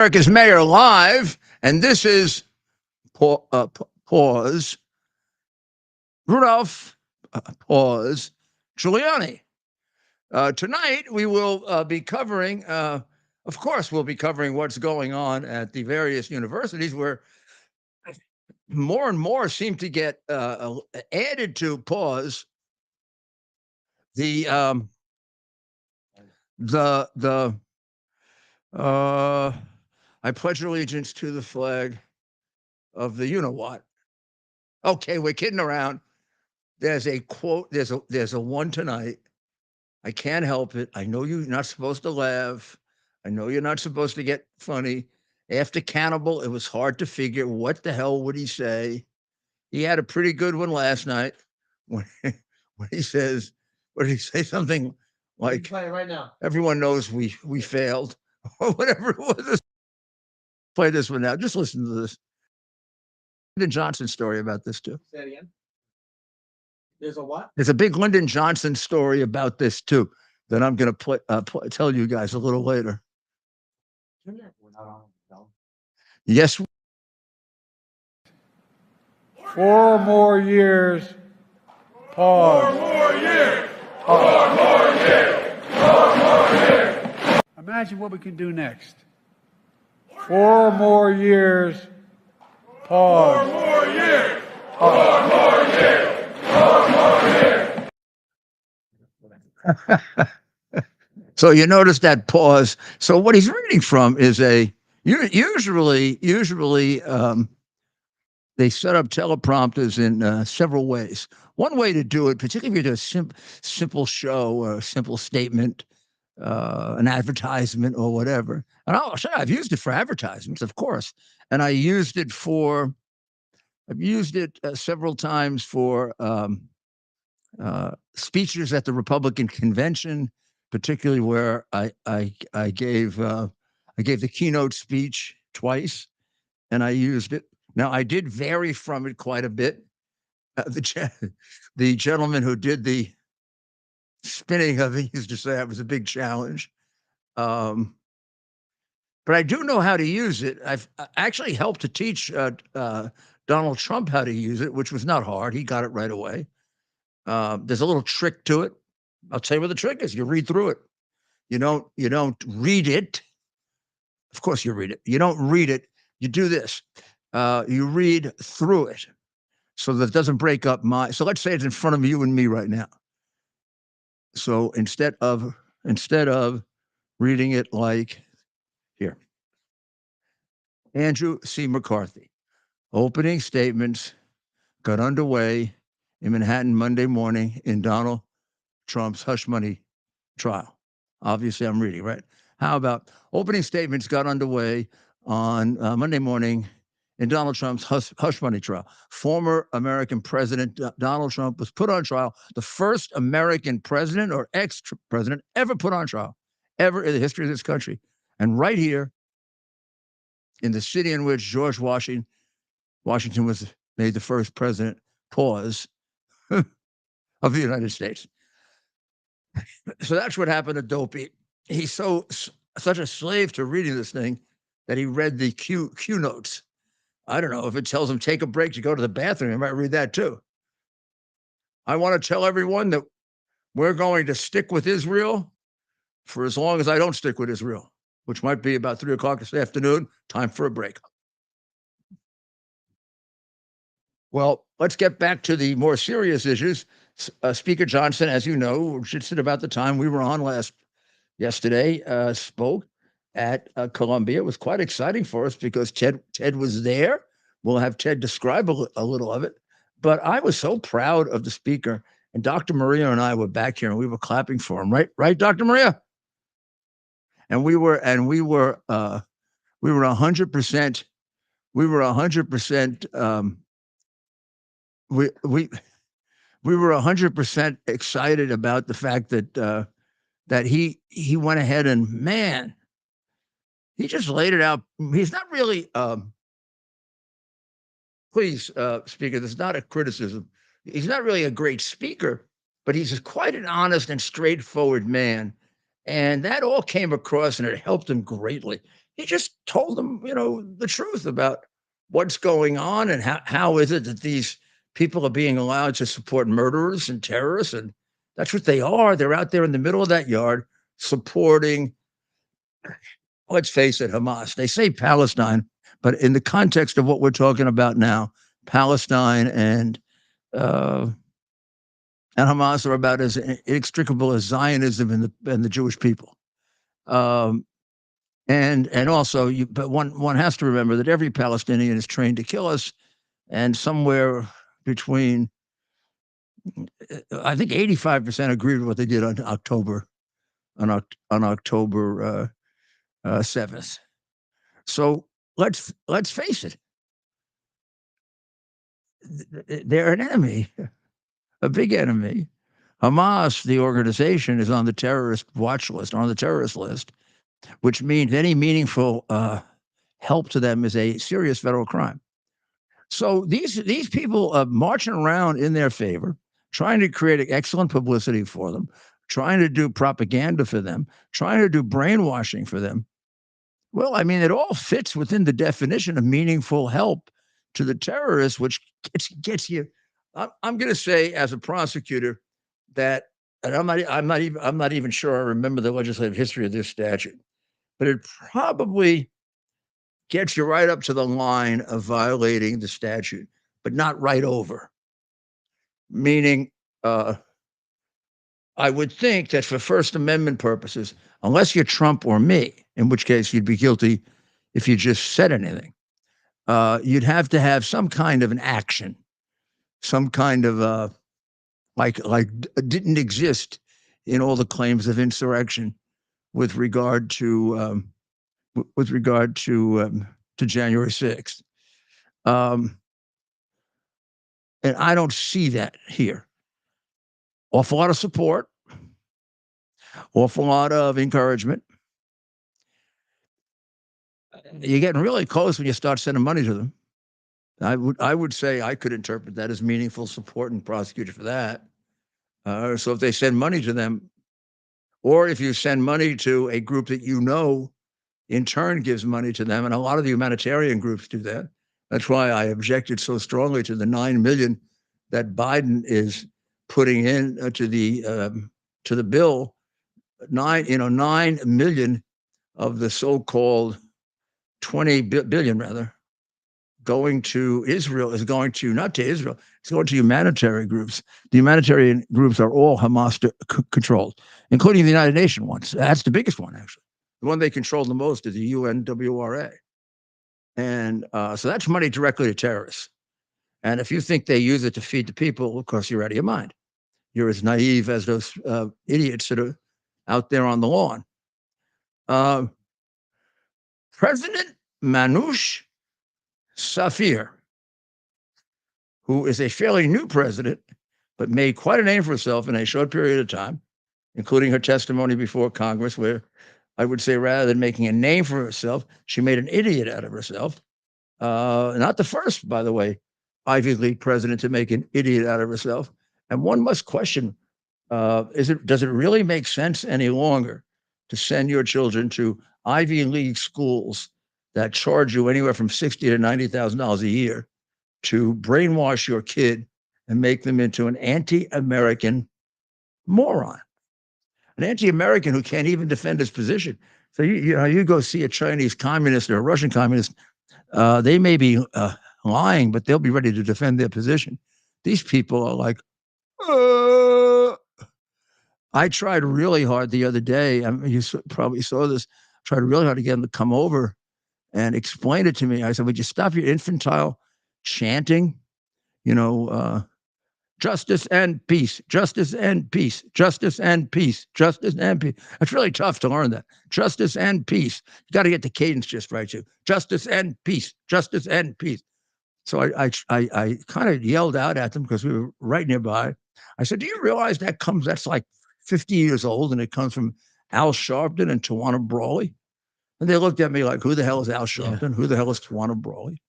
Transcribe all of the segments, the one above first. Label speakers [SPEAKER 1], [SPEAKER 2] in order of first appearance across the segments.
[SPEAKER 1] America's Mayor Live, and this is Pause. Rudolph, Pause, Giuliani. Tonight, we will be covering, of course, we'll be covering what's going on at the various universities where more and more seem to get added to Pause. The I pledge allegiance to the flag of the you-know-what. Okay, we're kidding around. There's a quote, there's a one tonight. I can't help it. I know you're not supposed to laugh. I know you're not supposed to get funny. After Cannibal, it was hard to figure what the hell would he say. He had a pretty good one last night when, when he says, what did he say? Something like,
[SPEAKER 2] play it right now.
[SPEAKER 1] Everyone knows we failed, or whatever it was. Play this one now. Just listen to this. Lyndon Johnson story about this too.
[SPEAKER 2] Say it again. There's a what?
[SPEAKER 1] There's a big Lyndon Johnson story about this too that I'm going to tell you guys a little later.
[SPEAKER 2] We're not on. No.
[SPEAKER 1] Yes.
[SPEAKER 3] 4 more years. Pause.
[SPEAKER 4] 4 more years. 4 more years. 4 more years.
[SPEAKER 3] Imagine what we can do next. 4 more years. Pause.
[SPEAKER 4] 4 more years. 4 more years. 4 more years.
[SPEAKER 1] So you notice that pause. So what he's reading from is usually they set up teleprompters in several ways. One way to do it, particularly if you do a simple show or a simple statement, an advertisement or whatever. And I've used it for advertisements, of course. And I've used it several times for speeches at the Republican convention, particularly where I gave the keynote speech twice, and I used it. Now I did vary from it quite a bit. The gentleman who did the spinning of it used to say it was a big challenge. But I do know how to use it. I've actually helped to teach Donald Trump how to use it, which was not hard. He got it right away. There's a little trick to it. I'll tell you what the trick is. You read through it. You don't read it. Of course you read it. You don't read it. You do this. You read through it so that it doesn't break up so let's say it's in front of you and me right now. So instead of reading it like here, Andrew C. McCarthy, opening statements got underway in Manhattan Monday morning in Donald Trump's hush money trial. Obviously, I'm reading, right? How about opening statements got underway on Monday morning in Donald Trump's hush money trial. Former American President Donald Trump was put on trial, the first American president or ex-president ever put on trial, ever in the history of this country. And right here, in the city in which George Washington was made the first president, pause, of the United States. So that's what happened to Dopey. He's such a slave to reading this thing that he read the Q notes. I don't know if it tells him take a break to go to the bathroom. I might read that too. I want to tell everyone that we're going to stick with Israel for as long as I don't stick with Israel, which might be about 3 o'clock this afternoon. Time for a break. Well, let's get back to the more serious issues. Speaker Johnson, as you know, just at about the time we were on yesterday, spoke at Columbia. It was quite exciting for us because Ted was there. We'll have Ted describe a little of it. But I was so proud of the speaker, and Dr. Maria and I were back here and we were clapping for him, right, Dr. Maria? And we were 100%. We were 100%. We were 100% excited about the fact that he went ahead and, man, he just laid it out. He's not really, please, Speaker, this is not a criticism. He's not really a great speaker, but he's quite an honest and straightforward man. And that all came across and it helped him greatly. he just told them, the truth about what's going on and how is it that these people are being allowed to support murderers and terrorists. And that's what they are. They're out there in the middle of that yard supporting, let's face it, Hamas. They say Palestine, but in the context of what we're talking about now, Palestine and Hamas are about as inextricable as Zionism and the Jewish people. And also, but one has to remember that every Palestinian is trained to kill us, and somewhere between, I think 85% agreed with what they did on October 7th. So let's face it, they're an enemy, a big enemy. Hamas, the organization, is on the terrorist watch list, on the terrorist list, which means any meaningful help to them is a serious federal crime. So these people are marching around in their favor, trying to create excellent publicity for them, trying to do propaganda for them, trying to do brainwashing for them. Well, I mean, it all fits within the definition of meaningful help to the terrorists, which gets you. I'm going to say, as a prosecutor, that, and I'm not even sure I remember the legislative history of this statute, but it probably gets you right up to the line of violating the statute, but not right over. Meaning, I would think that for First Amendment purposes, unless you're Trump or me, in which case you'd be guilty if you just said anything, you'd have to have some kind of an action, some kind of like didn't exist in all the claims of insurrection with regard to January 6th. And I don't see that here. Awful lot of support, awful lot of encouragement. You're getting really close when you start sending money to them. I would say I could interpret that as meaningful support and prosecute for that. So if they send money to them, or if you send money to a group that in turn gives money to them, and a lot of the humanitarian groups do that. That's why I objected so strongly to the $9 million that Biden is putting in to the bill. 9 million of the so-called 20 billion, rather, going to Israel is going to, not to Israel, it's going to humanitarian groups. The humanitarian groups are all Hamas controlled, including the United Nations ones. That's the biggest one, actually. The one they control the most is the UNWRA. And so that's money directly to terrorists. And if you think they use it to feed the people, of course, you're out of your mind. You're as naive as those idiots that are out there on the lawn. President Manoush Safir, who is a fairly new president, but made quite a name for herself in a short period of time, including her testimony before Congress, where I would say rather than making a name for herself, she made an idiot out of herself. Not the first, by the way, Ivy League president to make an idiot out of herself. And one must question, does it really make sense any longer to send your children to Ivy League schools that charge you anywhere from $60,000 to $90,000 a year to brainwash your kid and make them into an anti-American moron, an anti-American who can't even defend his position? So you go see a Chinese communist or a Russian communist, they may be lying, but they'll be ready to defend their position. These people are like, I tried really hard the other day. I mean, you probably saw this. I tried really hard to get them to come over and explain it to me. I said, would you stop your infantile chanting? Justice and peace, justice and peace, justice and peace, justice and peace. It's really tough to learn that. Justice and peace. You got to get the cadence just right, too. Justice and peace, justice and peace. So I kind of yelled out at them because we were right nearby. I said, do you realize that's like 50 years old, and it comes from Al Sharpton and Tawana Brawley? And they looked at me like, who the hell is Al Sharpton? Yeah. Who the hell is Tawana Brawley?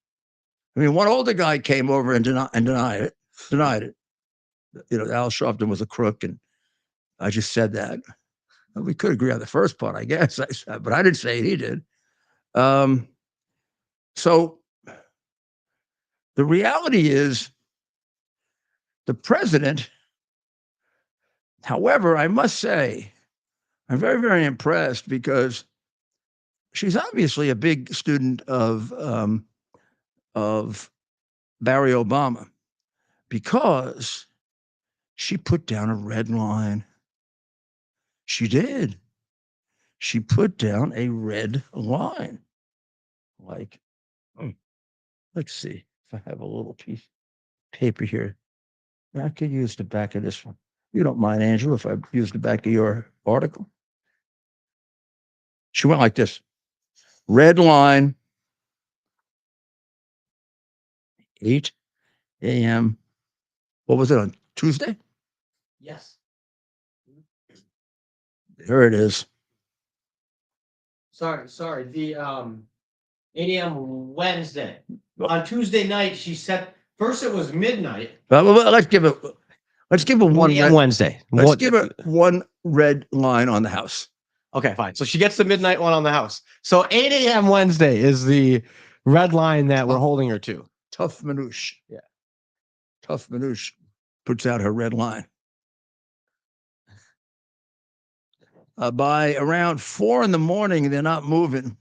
[SPEAKER 1] I mean, one older guy came over and denied it. Al Sharpton was a crook, and I just said that. We could agree on the first part, I guess. But I didn't say it, he did. So the reality is the president, however, I must say, I'm very, very impressed because she's obviously a big student of Barry Obama because she put down a red line. She did. She put down a red line. Like, let's see if I have a little piece of paper here. I could use the back of this one. You don't mind, Angela, if I use the back of your article? She went like this. Red line, 8 a.m. What was it, on Tuesday?
[SPEAKER 2] Yes.
[SPEAKER 1] There it is.
[SPEAKER 2] Sorry. The 8 a.m. Wednesday. On Tuesday night, she said first it was midnight.
[SPEAKER 1] Let's give it one red,
[SPEAKER 5] Wednesday.
[SPEAKER 1] let's give it one red line on the house.
[SPEAKER 5] Okay, fine. So she gets the midnight one on the house. So 8 a.m. Wednesday is the red line that we're holding her to.
[SPEAKER 1] Tough Manouche.
[SPEAKER 5] Yeah.
[SPEAKER 1] Tough Manouche puts out her red line. By around 4 in the morning, they're not moving.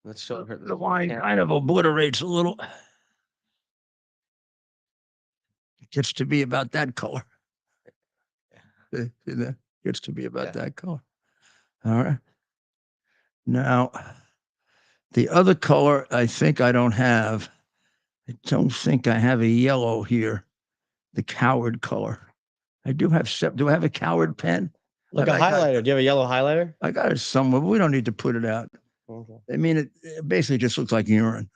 [SPEAKER 5] Let's show her
[SPEAKER 1] The line kind of obliterates a little. It gets to be about that color. It gets to be about that color. All right. Now, the other color I think I don't have. I don't think I have a yellow here. The coward color. I do have. Do I have a coward pen?
[SPEAKER 5] Like a highlighter. Do you have a yellow highlighter?
[SPEAKER 1] I got it somewhere, but we don't need to put it out.
[SPEAKER 5] Okay.
[SPEAKER 1] I mean, it basically just looks like urine.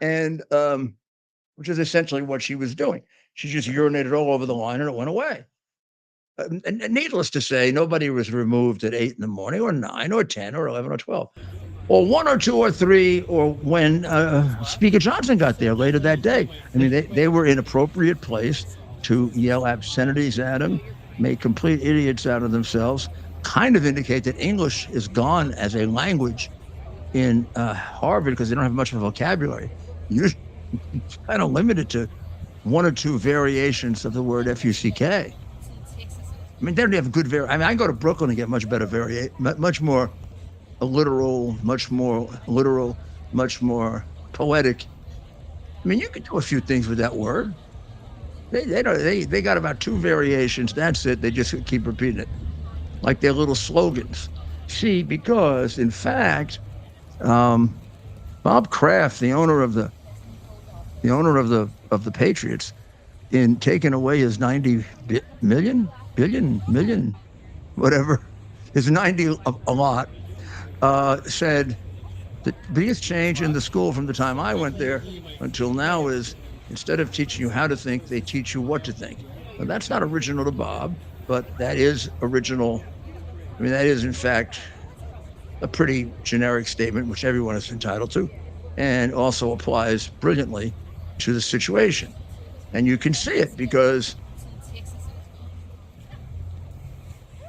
[SPEAKER 1] And which is essentially what she was doing. She just urinated all over the line and it went away. And needless to say, nobody was removed at 8 in the morning or 9 or 10 or 11 or 12 or 1 or 2 or 3 or when Speaker Johnson got there later that day. I mean, they were in appropriate place to yell obscenities at him, make complete idiots out of themselves, kind of indicate that English is gone as a language in Harvard because they don't have much of a vocabulary. You're kind of limited to 1 or 2 variations of the word F-U-C-K. I mean, they don't have good I go to Brooklyn and get much better much more literal, much more poetic. I mean, you could do a few things with that word. They got about 2 variations. That's it. They just keep repeating it, like their little slogans. See, because in fact, Bob Kraft, the owner of the Patriots, in taking away his 90 million, whatever, his 90 a lot, said the biggest change in the school from the time I went there until now is instead of teaching you how to think, they teach you what to think. Now, that's not original to Bob, but that is original. I mean, that is, in fact, a pretty generic statement, which everyone is entitled to, and also applies brilliantly to the situation. And you can see it because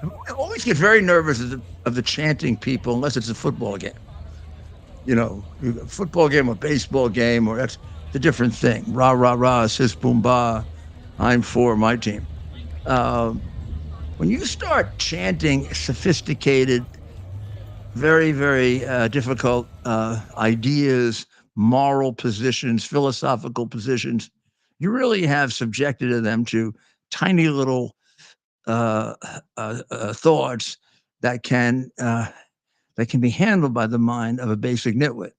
[SPEAKER 1] I always get very nervous of the chanting people unless it's a football game. You know, a football game or baseball game, or that's the different thing. Rah, rah, rah, sis, boom, bah, I'm for my team. When you start chanting sophisticated, very, very difficult ideas, moral positions, philosophical positions, you really have subjected them to tiny little thoughts that can be handled by the mind of a basic nitwit.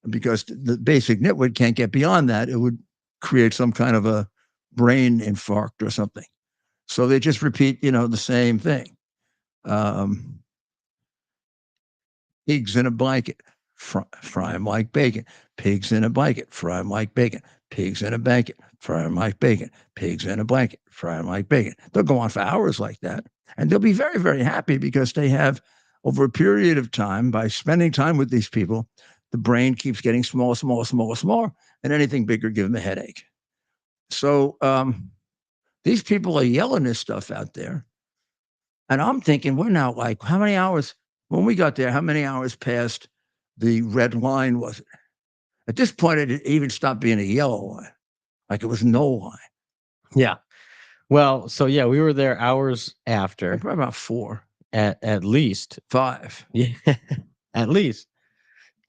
[SPEAKER 1] Because the basic nitwit can't get beyond that, it would create some kind of a brain infarct or something. So they just repeat, the same thing. Pigs in a blanket, fry them like bacon. Pigs in a blanket, fry them like bacon. Pigs in a blanket, fry them like bacon. Pigs in a blanket, fry them like bacon. They'll go on for hours like that. And they'll be very, very happy because they have, over a period of time, by spending time with these people, the brain keeps getting smaller, and anything bigger give them a headache. So these people are yelling this stuff out there. And I'm thinking, we're now like, how many hours, when we got there, how many hours past the red line was it? At this point, it even stopped being a yellow line, like it was no line.
[SPEAKER 5] Yeah. Well, so yeah, we were there hours after,
[SPEAKER 1] Probably about 4,
[SPEAKER 5] at least.
[SPEAKER 1] 5.
[SPEAKER 5] Yeah, at least.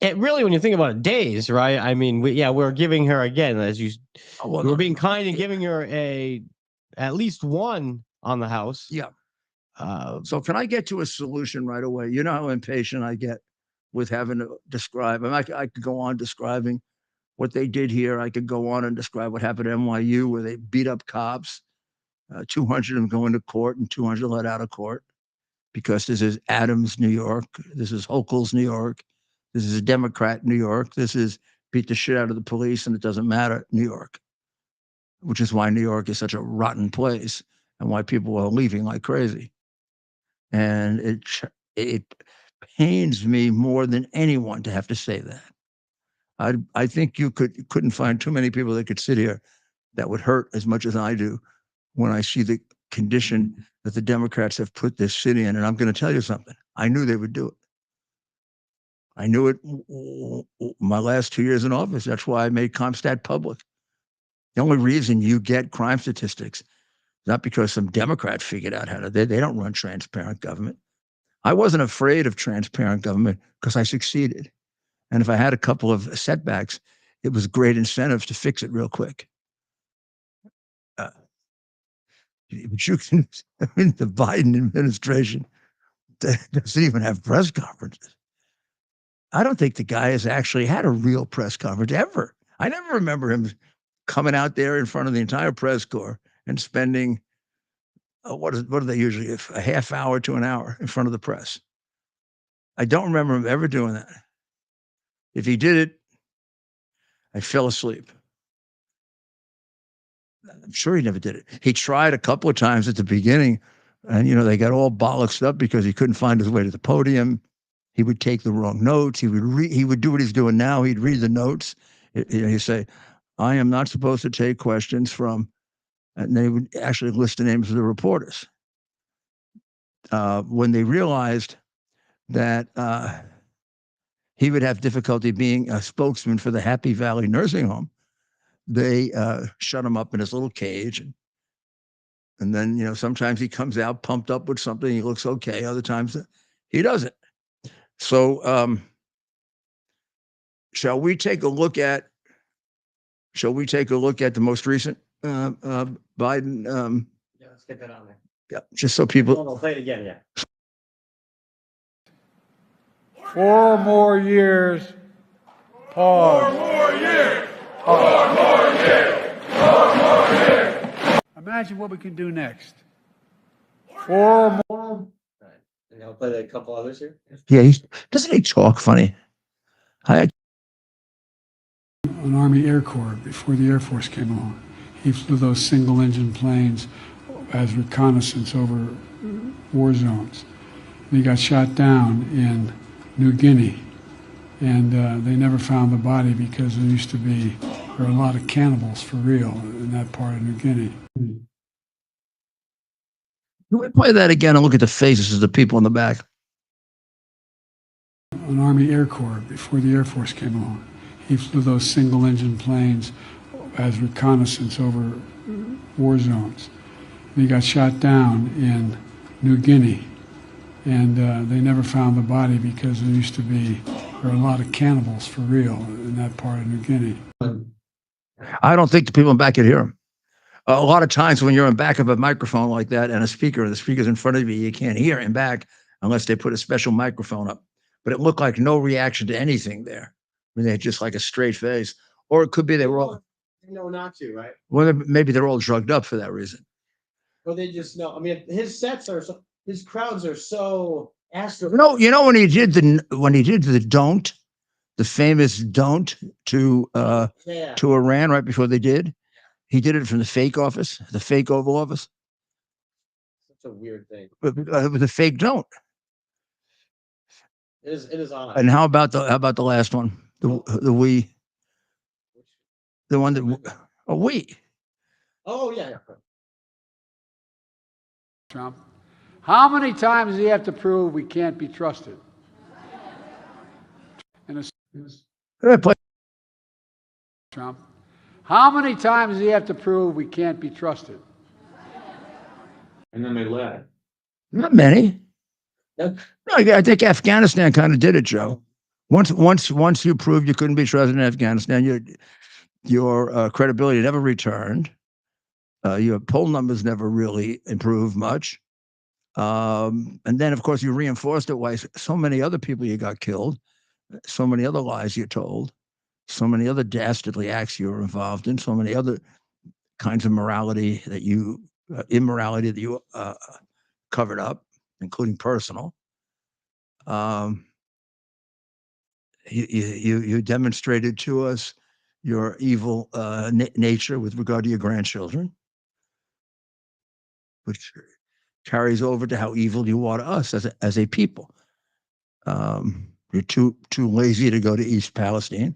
[SPEAKER 5] It really, when you think about it, days, right? I mean, we're giving her again, as you,
[SPEAKER 1] Oh, well,
[SPEAKER 5] we were being kind and giving her at least one on the house.
[SPEAKER 1] yeah. So can I get to a solution right away? You know how impatient I get with having to describe. I could go on describing what they did here. I could go on and describe what happened at NYU, where they beat up cops. 200 of them go into court and 200 let out of court, because this is Adams, New York. This is Hochul's, New York. This is Democrat, New York. This is beat the shit out of the police and it doesn't matter, New York, which is why New York is such a rotten place and why people are leaving like crazy. And it pains me more than anyone to have to say that. I think you couldn't find too many people that could sit here that would hurt as much as I do when I see the condition that the Democrats have put this city in. And I'm going to tell you something. I knew they would do it. I knew it my last 2 years in office. That's why I made CompStat public. The only reason you get crime statistics is not because some Democrat figured out how to. They don't run transparent government. I wasn't afraid of transparent government because I succeeded. And if I had a couple of setbacks, it was great incentive to fix it real quick. But you can, I mean, the Biden administration doesn't even have press conferences. I don't think the guy has actually had a real press conference ever. I never remember him coming out there in front of the entire press corps and spending, what are they usually, a half hour to an hour in front of the press. I don't remember him ever doing that. If he did it, I fell asleep. I'm sure he never did it. He tried a couple of times at the beginning, and they got all bollocksed up because he couldn't find his way to the podium. He would take the wrong notes. He would do what he's doing now. He'd read the notes. He'd say, "I am not supposed to take questions from," and they would actually list the names of the reporters. When they realized that he would have difficulty being a spokesman for the Happy Valley nursing home, they shut him up in his little cage. And then, sometimes he comes out pumped up with something. He looks okay. Other times he doesn't. So shall we take a look at the most recent Biden?
[SPEAKER 2] Yeah, let's get that on there.
[SPEAKER 1] Yeah, just so people.
[SPEAKER 2] We'll play it again, yeah.
[SPEAKER 3] 4 more years. Pause.
[SPEAKER 4] 4 more years. 4 more years. 4 more years.
[SPEAKER 3] Imagine what we can do next. 4 more.
[SPEAKER 2] All right. And I'll play a couple others here.
[SPEAKER 1] Yeah, doesn't he talk funny?
[SPEAKER 3] An Army Air Corps before the Air Force came along. He flew those single-engine planes as reconnaissance over war zones. And he got shot down in New Guinea, and they never found the body because there were a lot of cannibals for real in that part of New Guinea.
[SPEAKER 1] Can we play that again and look at the faces of the people in the back?
[SPEAKER 3] An Army Air Corps before the Air Force came along. He flew those single-engine planes as reconnaissance over war zones. And he got shot down in New Guinea, and they never found the body because there were a lot of cannibals for real in that part of New Guinea.
[SPEAKER 1] I don't think the people in back could hear him. A lot of times when you're in back of a microphone like that and the speaker's in front of you, you can't hear him back unless they put a special microphone up. But it looked like no reaction to anything there. I mean, they had just like a straight face. Or it could be they were all,
[SPEAKER 2] They know not to, right?
[SPEAKER 1] well, maybe they're all drugged up for that reason.
[SPEAKER 2] Or they just know. I mean, his crowds are so astro.
[SPEAKER 1] When he did the don't, the famous don't to Iran right before they did, he did it from the fake office, the fake Oval Office.
[SPEAKER 2] Such a weird thing.
[SPEAKER 1] With a fake don't.
[SPEAKER 2] It is odd.
[SPEAKER 1] And how about the last one? The we, the one that we.
[SPEAKER 2] Oh yeah.
[SPEAKER 3] Trump, How many times does he have to prove we can't be trusted? And Trump. How many times does he have to prove we can't be trusted?
[SPEAKER 6] And then they led.
[SPEAKER 1] Not many. No, I think Afghanistan kind of did it, Joe. Once you proved you couldn't be trusted in Afghanistan, your credibility never returned. Your poll numbers never really improved much. And then, of course, you reinforced it by so many other people you got killed, so many other lies you told, so many other dastardly acts you were involved in, so many other kinds of immorality that you covered up, including personal. You demonstrated to us your evil nature with regard to your grandchildren, which carries over to how evil you are to us as a people. You're too lazy to go to East Palestine.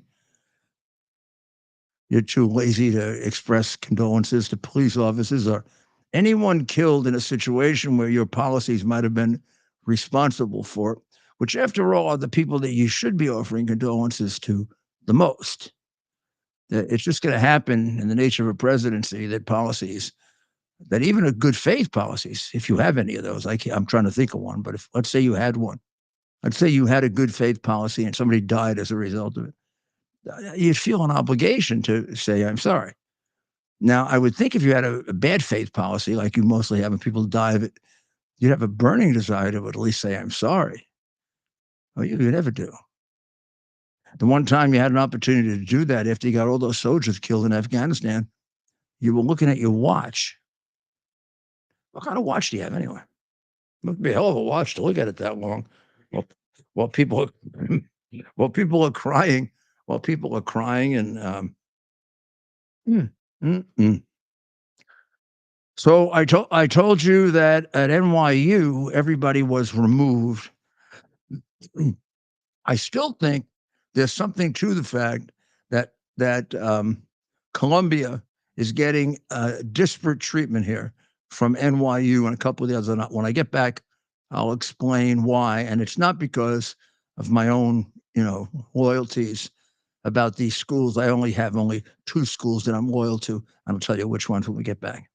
[SPEAKER 1] You're too lazy to express condolences to police officers or anyone killed in a situation where your policies might have been responsible for, which after all are the people that you should be offering condolences to the most. It's just going to happen in the nature of a presidency that policies, that even a good faith policies, if you have any of those, I'm trying to think of one, but let's say you had one. Let's say you had a good faith policy and somebody died as a result of it. You'd feel an obligation to say, I'm sorry. Now, I would think if you had a bad faith policy, like you mostly have, and people die of it, you'd have a burning desire to at least say, I'm sorry. Well, you never do. The one time you had an opportunity to do that after you got all those soldiers killed in Afghanistan, you were looking at your watch. What kind of watch do you have anyway? It must be a hell of a watch to look at it that long. While people are crying, and So I told you that at NYU everybody was removed. I still think there's something to the fact that Columbia is getting disparate treatment here from NYU and a couple of the others. When I get back, I'll explain why, and it's not because of my own, loyalties about these schools. I only have two schools that I'm loyal to, and I'll tell you which ones when we get back.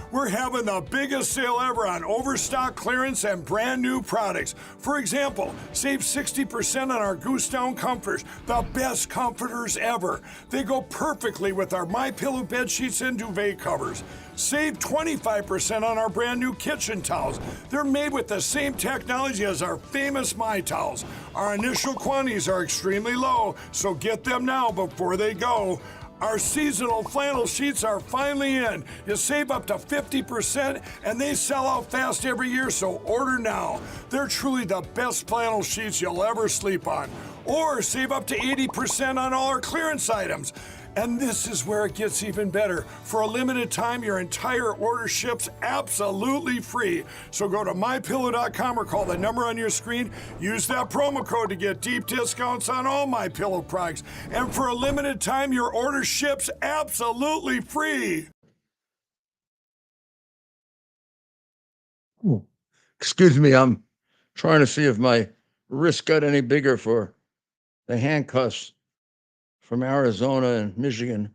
[SPEAKER 4] We're having the biggest sale ever on overstock clearance and brand new products. For example, save 60% on our Goose Down comforters, the best comforters ever. They go perfectly with our MyPillow bed sheets and duvet covers. Save 25% on our brand new kitchen towels. They're made with the same technology as our famous My Towels. Our initial quantities are extremely low, so get them now before they go. Our seasonal flannel sheets are finally in. You save up to 50% and they sell out fast every year, so order now. They're truly the best flannel sheets you'll ever sleep on. Or save up to 80% on all our clearance items. And this is where it gets even better. For a limited time, your entire order ships absolutely free. So go to MyPillow.com or call the number on your screen. Use that promo code to get deep discounts on all MyPillow products. And for a limited time, your order ships absolutely free.
[SPEAKER 1] Excuse me, I'm trying to see if my wrist got any bigger for the handcuffs from Arizona and Michigan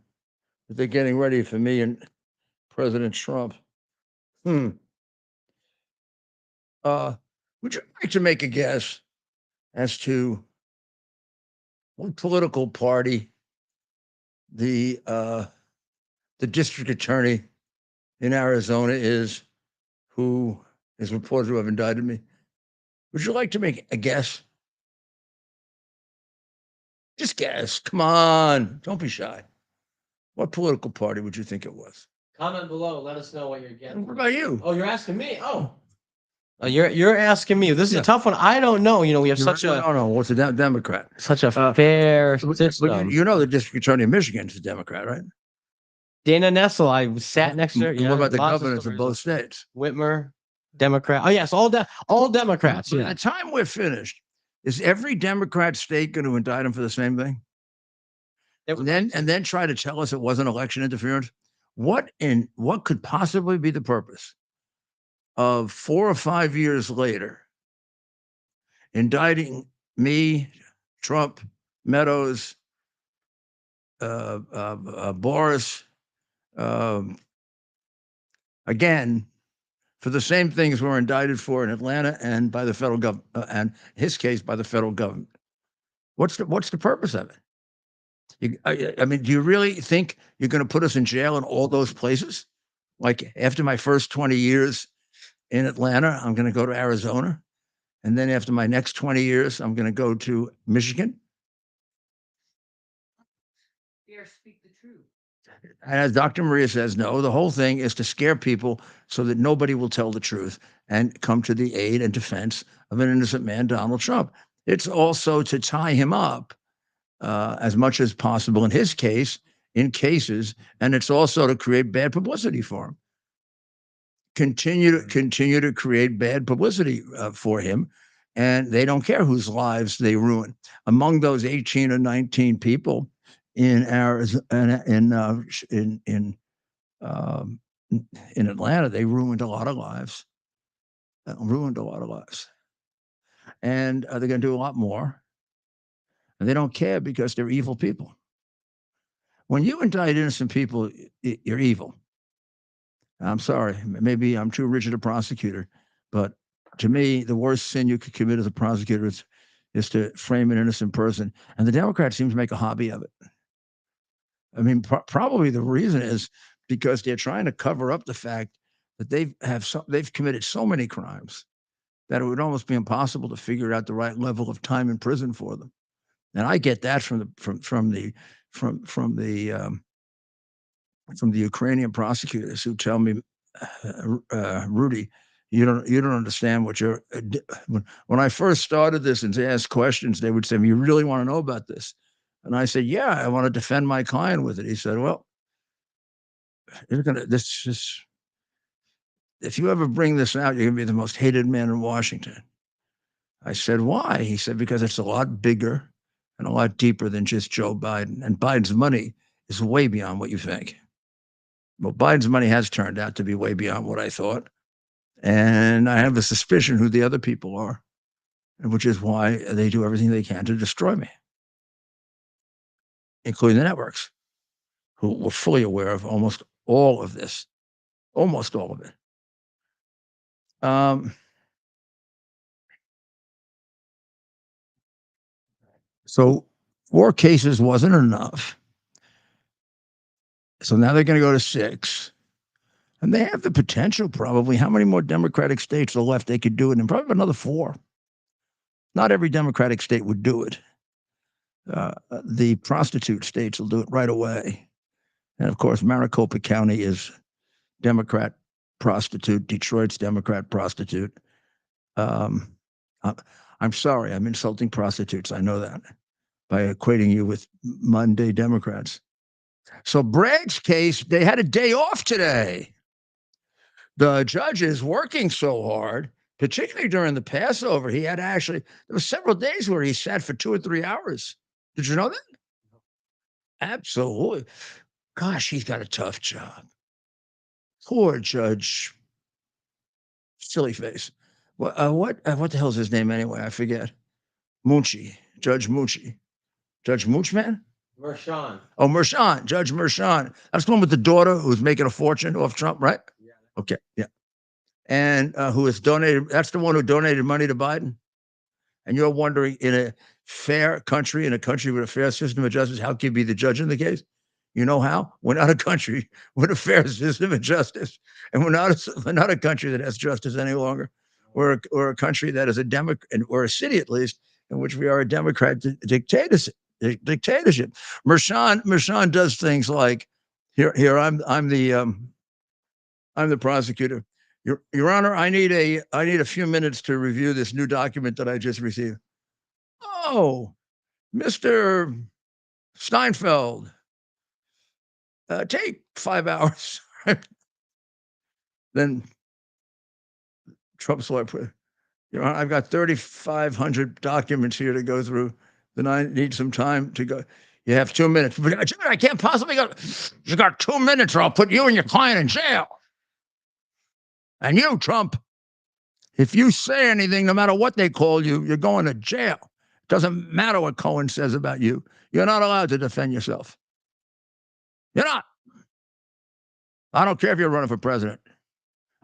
[SPEAKER 1] that they're getting ready for me and President Trump. Would you like to make a guess as to what political party the district attorney in Arizona is, who is reported to have indicted me? Would you like to make a guess? Just guess. Come on. Don't be shy. What political party would you think it was?
[SPEAKER 2] Comment below. Let us know what you're getting.
[SPEAKER 1] What about you?
[SPEAKER 2] Oh, you're asking me? Oh.
[SPEAKER 5] You're asking me. This is a tough one. I don't know. We have
[SPEAKER 1] No. What's a Democrat?
[SPEAKER 5] such a fair
[SPEAKER 1] But
[SPEAKER 5] system.
[SPEAKER 1] you know the district attorney of Michigan is a Democrat, right?
[SPEAKER 5] Dana Nessel, I sat next to her.
[SPEAKER 1] And what about the
[SPEAKER 5] lots of
[SPEAKER 1] governors of
[SPEAKER 5] stories.
[SPEAKER 1] both states?
[SPEAKER 5] Whitmer, Democrat. Oh yes, all Democrats.
[SPEAKER 1] By
[SPEAKER 5] Yeah.
[SPEAKER 1] the time we're finished, is every Democrat state going to indict him for the same thing? And then try to tell us it wasn't election interference? what could possibly be the purpose of 4 or 5 years later indicting me, Trump, Meadows, Boris, again, for the same things we're indicted for in Atlanta and by the federal government, and his case by the federal government. What's the purpose of it? I mean, do you really think you're going to put us in jail in all those places? Like after my first 20 years in Atlanta, I'm going to go to Arizona. And then after my next 20 years, I'm going to go to Michigan.
[SPEAKER 2] Dare speak the truth.
[SPEAKER 1] And as Dr. Maria says, no, the whole thing is to scare people so that nobody will tell the truth and come to the aid and defense of an innocent man, Donald Trump. It's also to tie him up as much as possible in his case, in cases, and it's also to create bad publicity for him. Continue to create bad publicity for him, and they don't care whose lives they ruin. Among those 18 or 19 people in Arizona, in Atlanta, they ruined a lot of lives. And they're going to do a lot more. And they don't care because they're evil people. When you indict innocent people, you're evil. I'm sorry, maybe I'm too rigid a prosecutor, but to me, the worst sin you could commit as a prosecutor is to frame an innocent person. And the Democrats seem to make a hobby of it. I mean, probably the reason is because they're trying to cover up the fact that they've committed so many crimes that it would almost be impossible to figure out the right level of time in prison for them. And I get that from the Ukrainian prosecutors who tell me, Rudy, you don't understand what you're. When I first started this and asked questions, they would say, "You really want to know about this?" And I said, "Yeah, I want to defend my client with it." He said, "Well, if you ever bring this out, you're going to be the most hated man in Washington." I said, "Why?" He said, "Because it's a lot bigger and a lot deeper than just Joe Biden, and Biden's money is way beyond what you think." Well, Biden's money has turned out to be way beyond what I thought. And I have a suspicion who the other people are, which is why they do everything they can to destroy me, including the networks, who were fully aware of almost all of this, almost all of it. So 4 cases wasn't enough. So now they're going to go to 6. And they have the potential, probably. How many more Democratic states are left they could do it in? Probably another 4. Not every Democratic state would do it. The prostitute states will do it right away. And of course, Maricopa County is Democrat prostitute. Detroit's Democrat prostitute. I'm sorry, I'm insulting prostitutes. I know that by equating you with Monday Democrats. So Bragg's case, they had a day off today. The judge is working so hard, particularly during the Passover. He had there were several days where he sat for 2 or 3 hours. Did you know that? Absolutely. Gosh, he's got a tough job. Poor Judge, silly face. What the hell's his name anyway? I forget. Judge Munchie. Judge Moochman?
[SPEAKER 2] Mershon.
[SPEAKER 1] Oh, Mershon, Judge Mershon. That's the one with the daughter who's making a fortune off Trump, right?
[SPEAKER 2] Yeah.
[SPEAKER 1] Okay, yeah. And who has donated, that's the one who donated money to Biden. And you're wondering, in a fair country, in a country with a fair system of justice, how can you be the judge in the case? You know how? We're not a country with a fair system of justice. And we're not a country that has justice any longer. We're a country that is a Democrat, or a city at least, in which we are a Democrat dictatorship. Mershon does things like, here I'm the prosecutor. Your Honor, I need a few minutes to review this new document that I just received. Oh, Mr. Steinfeld, take 5 hours. Then Trump's lawyer put, Your Honor, I've got 3,500 documents here to go through. Then I need some time to go. You have 2 minutes. I can't possibly go. You got 2 minutes or I'll put you and your client in jail. And you, Trump, if you say anything, no matter what they call you, you're going to jail. Doesn't matter what Cohen says about you. You're not allowed to defend yourself. You're not. I don't care if you're running for president.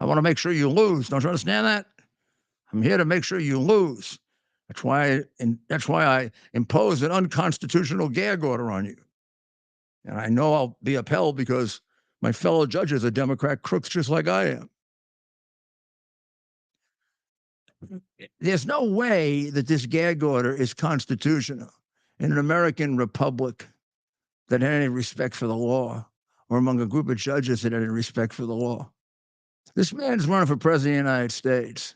[SPEAKER 1] I want to make sure you lose. Don't you understand that? I'm here to make sure you lose. That's why I impose an unconstitutional gag order on you. And I know I'll be upheld because my fellow judges are Democrat crooks just like I am. There's no way that this gag order is constitutional in an American republic that had any respect for the law, or among a group of judges that had any respect for the law. This man's running for president of the United States.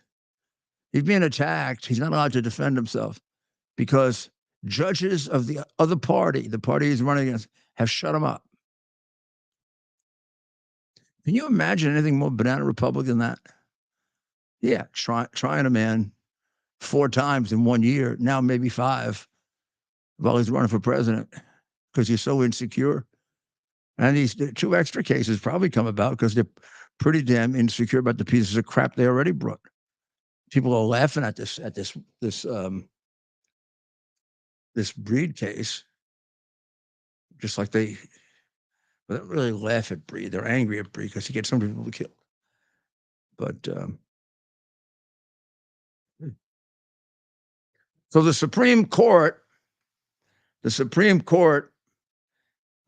[SPEAKER 1] He's being attacked. He's not allowed to defend himself because judges of the other party, the party he's running against, have shut him up. Can you imagine anything more banana republic than that? Yeah, trying a man 4 times in 1 year, now maybe 5, while he's running for president because he's so insecure. And these 2 extra cases probably come about because they're pretty damn insecure about the pieces of crap they already brought. People are laughing at this Breed case, just like they don't really laugh at Breed. They're angry at Breed because he gets so many people killed. But so the Supreme Court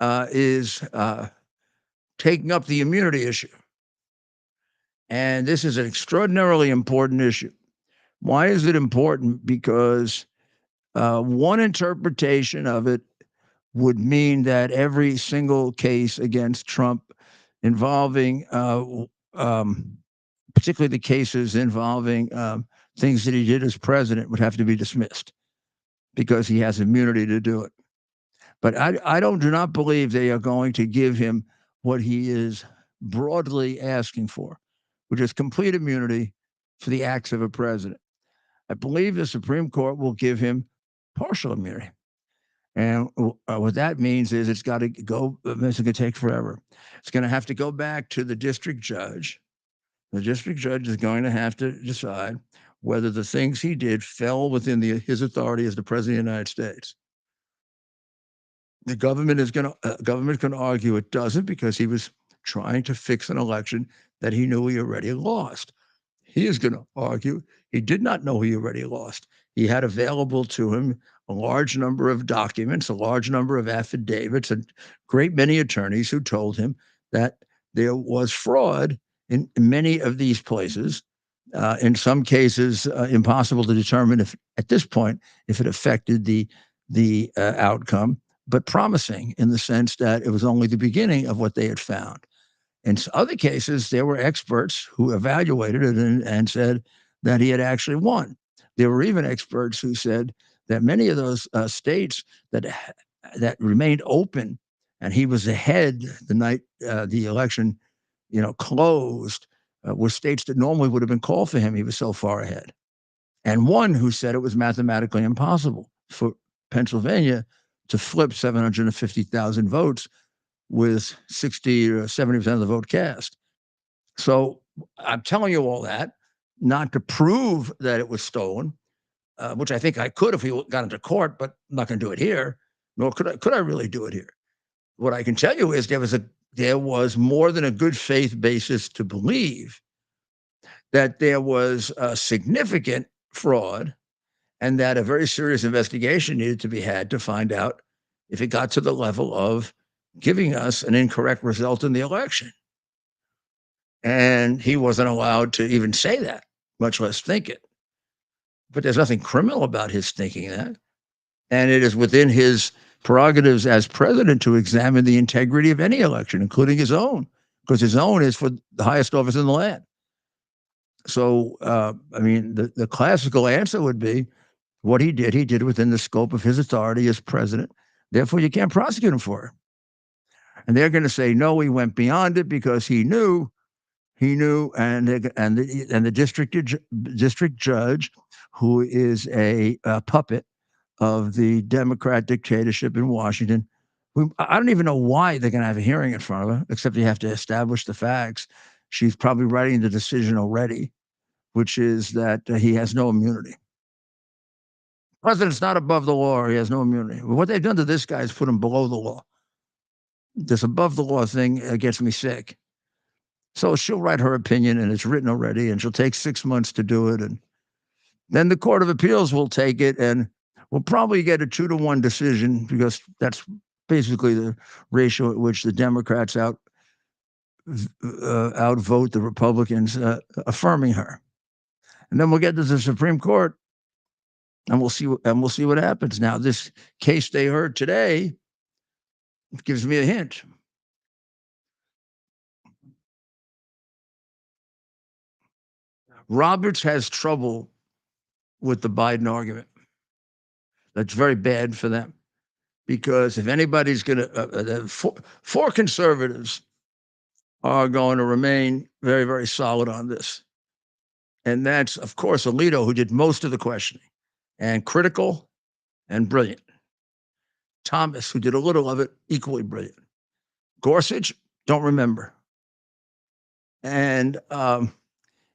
[SPEAKER 1] is taking up the immunity issue. And this is an extraordinarily important issue. Why is it important? Because one interpretation of it would mean that every single case against Trump involving, particularly the cases involving things that he did as president, would have to be dismissed because he has immunity to do it. But I do not believe they are going to give him what he is broadly asking for, which is complete immunity for the acts of a president. I believe the Supreme Court will give him partial immunity. And what that means is it's got to go, it's going to take forever. It's going to have to go back to the district judge. The district judge is going to have to decide whether the things he did fell within his authority as the president of the United States. The government can argue it doesn't because he was trying to fix an election that he knew he already lost. He is going to argue he did not know he already lost. He had available to him a large number of documents, a large number of affidavits, and great many attorneys who told him that there was fraud in many of these places. In some cases, impossible to determine if, at this point, if it affected the outcome, but promising in the sense that it was only the beginning of what they had found. In other cases, there were experts who evaluated it and said that he had actually won. There were even experts who said that many of those states that remained open, and he was ahead the night the election, closed, were states that normally would have been called for him. He was so far ahead. And one who said it was mathematically impossible for Pennsylvania to flip 750,000 votes with 60 or 70% of the vote cast. So I'm telling you all that, not to prove that it was stolen, which I think I could if we got into court, but I'm not going to do it here, nor could I really do it here. What I can tell you is there was more than a good faith basis to believe that there was a significant fraud and that a very serious investigation needed to be had to find out if it got to the level of giving us an incorrect result in the election. And he wasn't allowed to even say that, much less think it. But there's nothing criminal about his thinking that. And it is within his prerogatives as president to examine the integrity of any election, including his own, because his own is for the highest office in the land. So, the classical answer would be what he did within the scope of his authority as president. Therefore, you can't prosecute him for it. And they're going to say, no, he went beyond it because he knew, and the district judge, who is a puppet of the Democrat dictatorship in Washington, I don't even know why they're going to have a hearing in front of her, except you have to establish the facts. She's probably writing the decision already, which is that he has no immunity. President's not above the law, or he has no immunity. What they've done to this guy is put him below the law. This above the law thing gets me sick. So she'll write her opinion, and it's written already, and she'll take 6 months to do it. And then the Court of Appeals will take it, and we'll probably get a 2-to-1 decision, because that's basically the ratio at which the Democrats outvote the Republicans affirming her. And then we'll get to the Supreme Court, and we'll see what happens. Now, this case they heard today gives me a hint. Roberts has trouble with the Biden argument. That's very bad for them, because if anybody's going to, four conservatives are going to remain very, very solid on this. And that's, of course, Alito, who did most of the questioning, and critical and brilliant. Thomas, who did a little of it, equally brilliant. Gorsuch, don't remember. And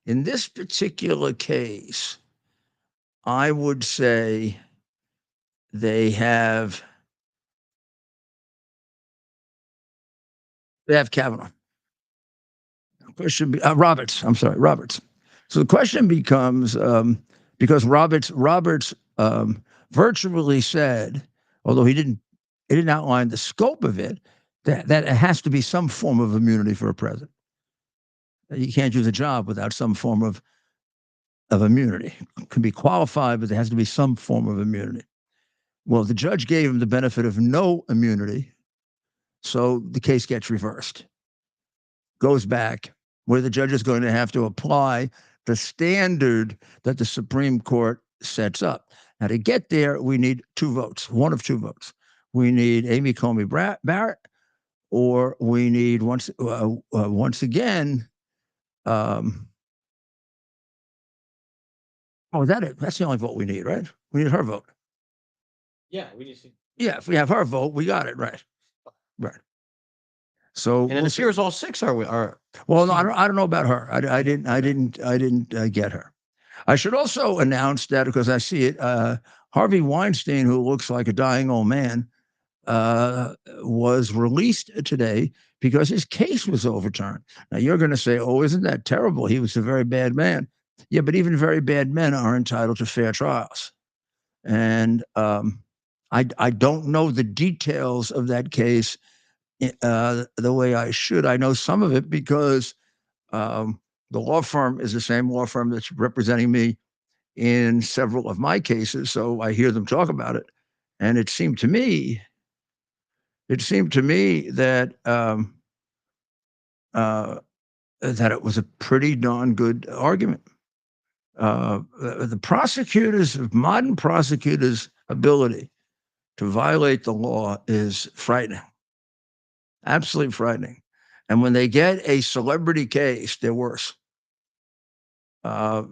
[SPEAKER 1] in this particular case, I would say they have Kavanaugh. Question Roberts. I'm sorry, Roberts. So the question becomes, because Roberts virtually said, although he didn't outline the scope of it, that it has to be some form of immunity for a president. You can't do the job without some form of immunity. It can be qualified, but there has to be some form of immunity. Well, the judge gave him the benefit of no immunity, so the case gets reversed. Goes back, where the judge is going to have to apply the standard that the Supreme Court sets up. Now, to get there, we need 2 votes, one of 2 votes. We need Amy Coney Barrett, or we need once again. Oh, is that it? That's the only vote we need, right? We need her vote.
[SPEAKER 2] Yeah, we just.
[SPEAKER 1] Yeah, if we have her vote, we got it, right? Right. So
[SPEAKER 5] And it appears all 6 are.
[SPEAKER 1] Well, no, I don't know about her. I didn't get her. I should also announce that, because I see it. Harvey Weinstein, who looks like a dying old man, was released today because his case was overturned. Now you're going to say, "Oh, isn't that terrible? He was a very bad man." Yeah, but even very bad men are entitled to fair trials. And I don't know the details of that case the way I should. I know some of it because the law firm is the same law firm that's representing me in several of my cases, so I hear them talk about it. And it seemed to me that that it was a pretty darn good argument. The modern prosecutors' ability to violate the law is frightening, absolutely frightening. And when they get a celebrity case, they're worse.
[SPEAKER 5] The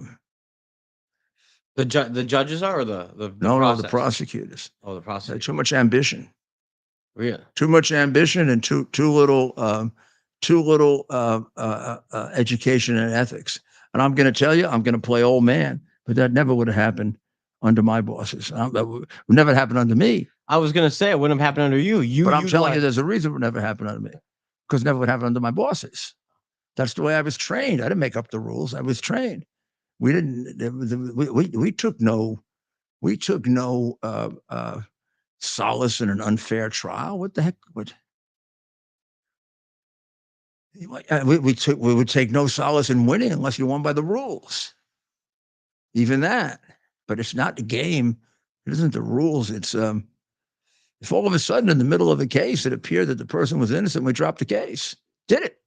[SPEAKER 5] judges are, or the
[SPEAKER 1] No, the prosecutors.
[SPEAKER 5] Oh, the prosecutors.
[SPEAKER 1] Too much ambition.
[SPEAKER 5] Really?
[SPEAKER 1] Too much ambition and too little education and ethics. And I'm going to tell you, I'm going to play old man, but that never would have happened under my bosses. That would never happen under me.
[SPEAKER 5] I was going to say it wouldn't have happened under you.
[SPEAKER 1] But I'm telling you, there's a reason it would never happen under me, because it never would happen under my bosses. That's the way I was trained. I didn't make up the rules. I was trained. We didn't. We took no solace in an unfair trial. What the heck? We would take no solace in winning unless you won by the rules. Even that. But it's not the game. It isn't the rules. It's if all of a sudden in the middle of a case it appeared that the person was innocent, we dropped the case. Did it?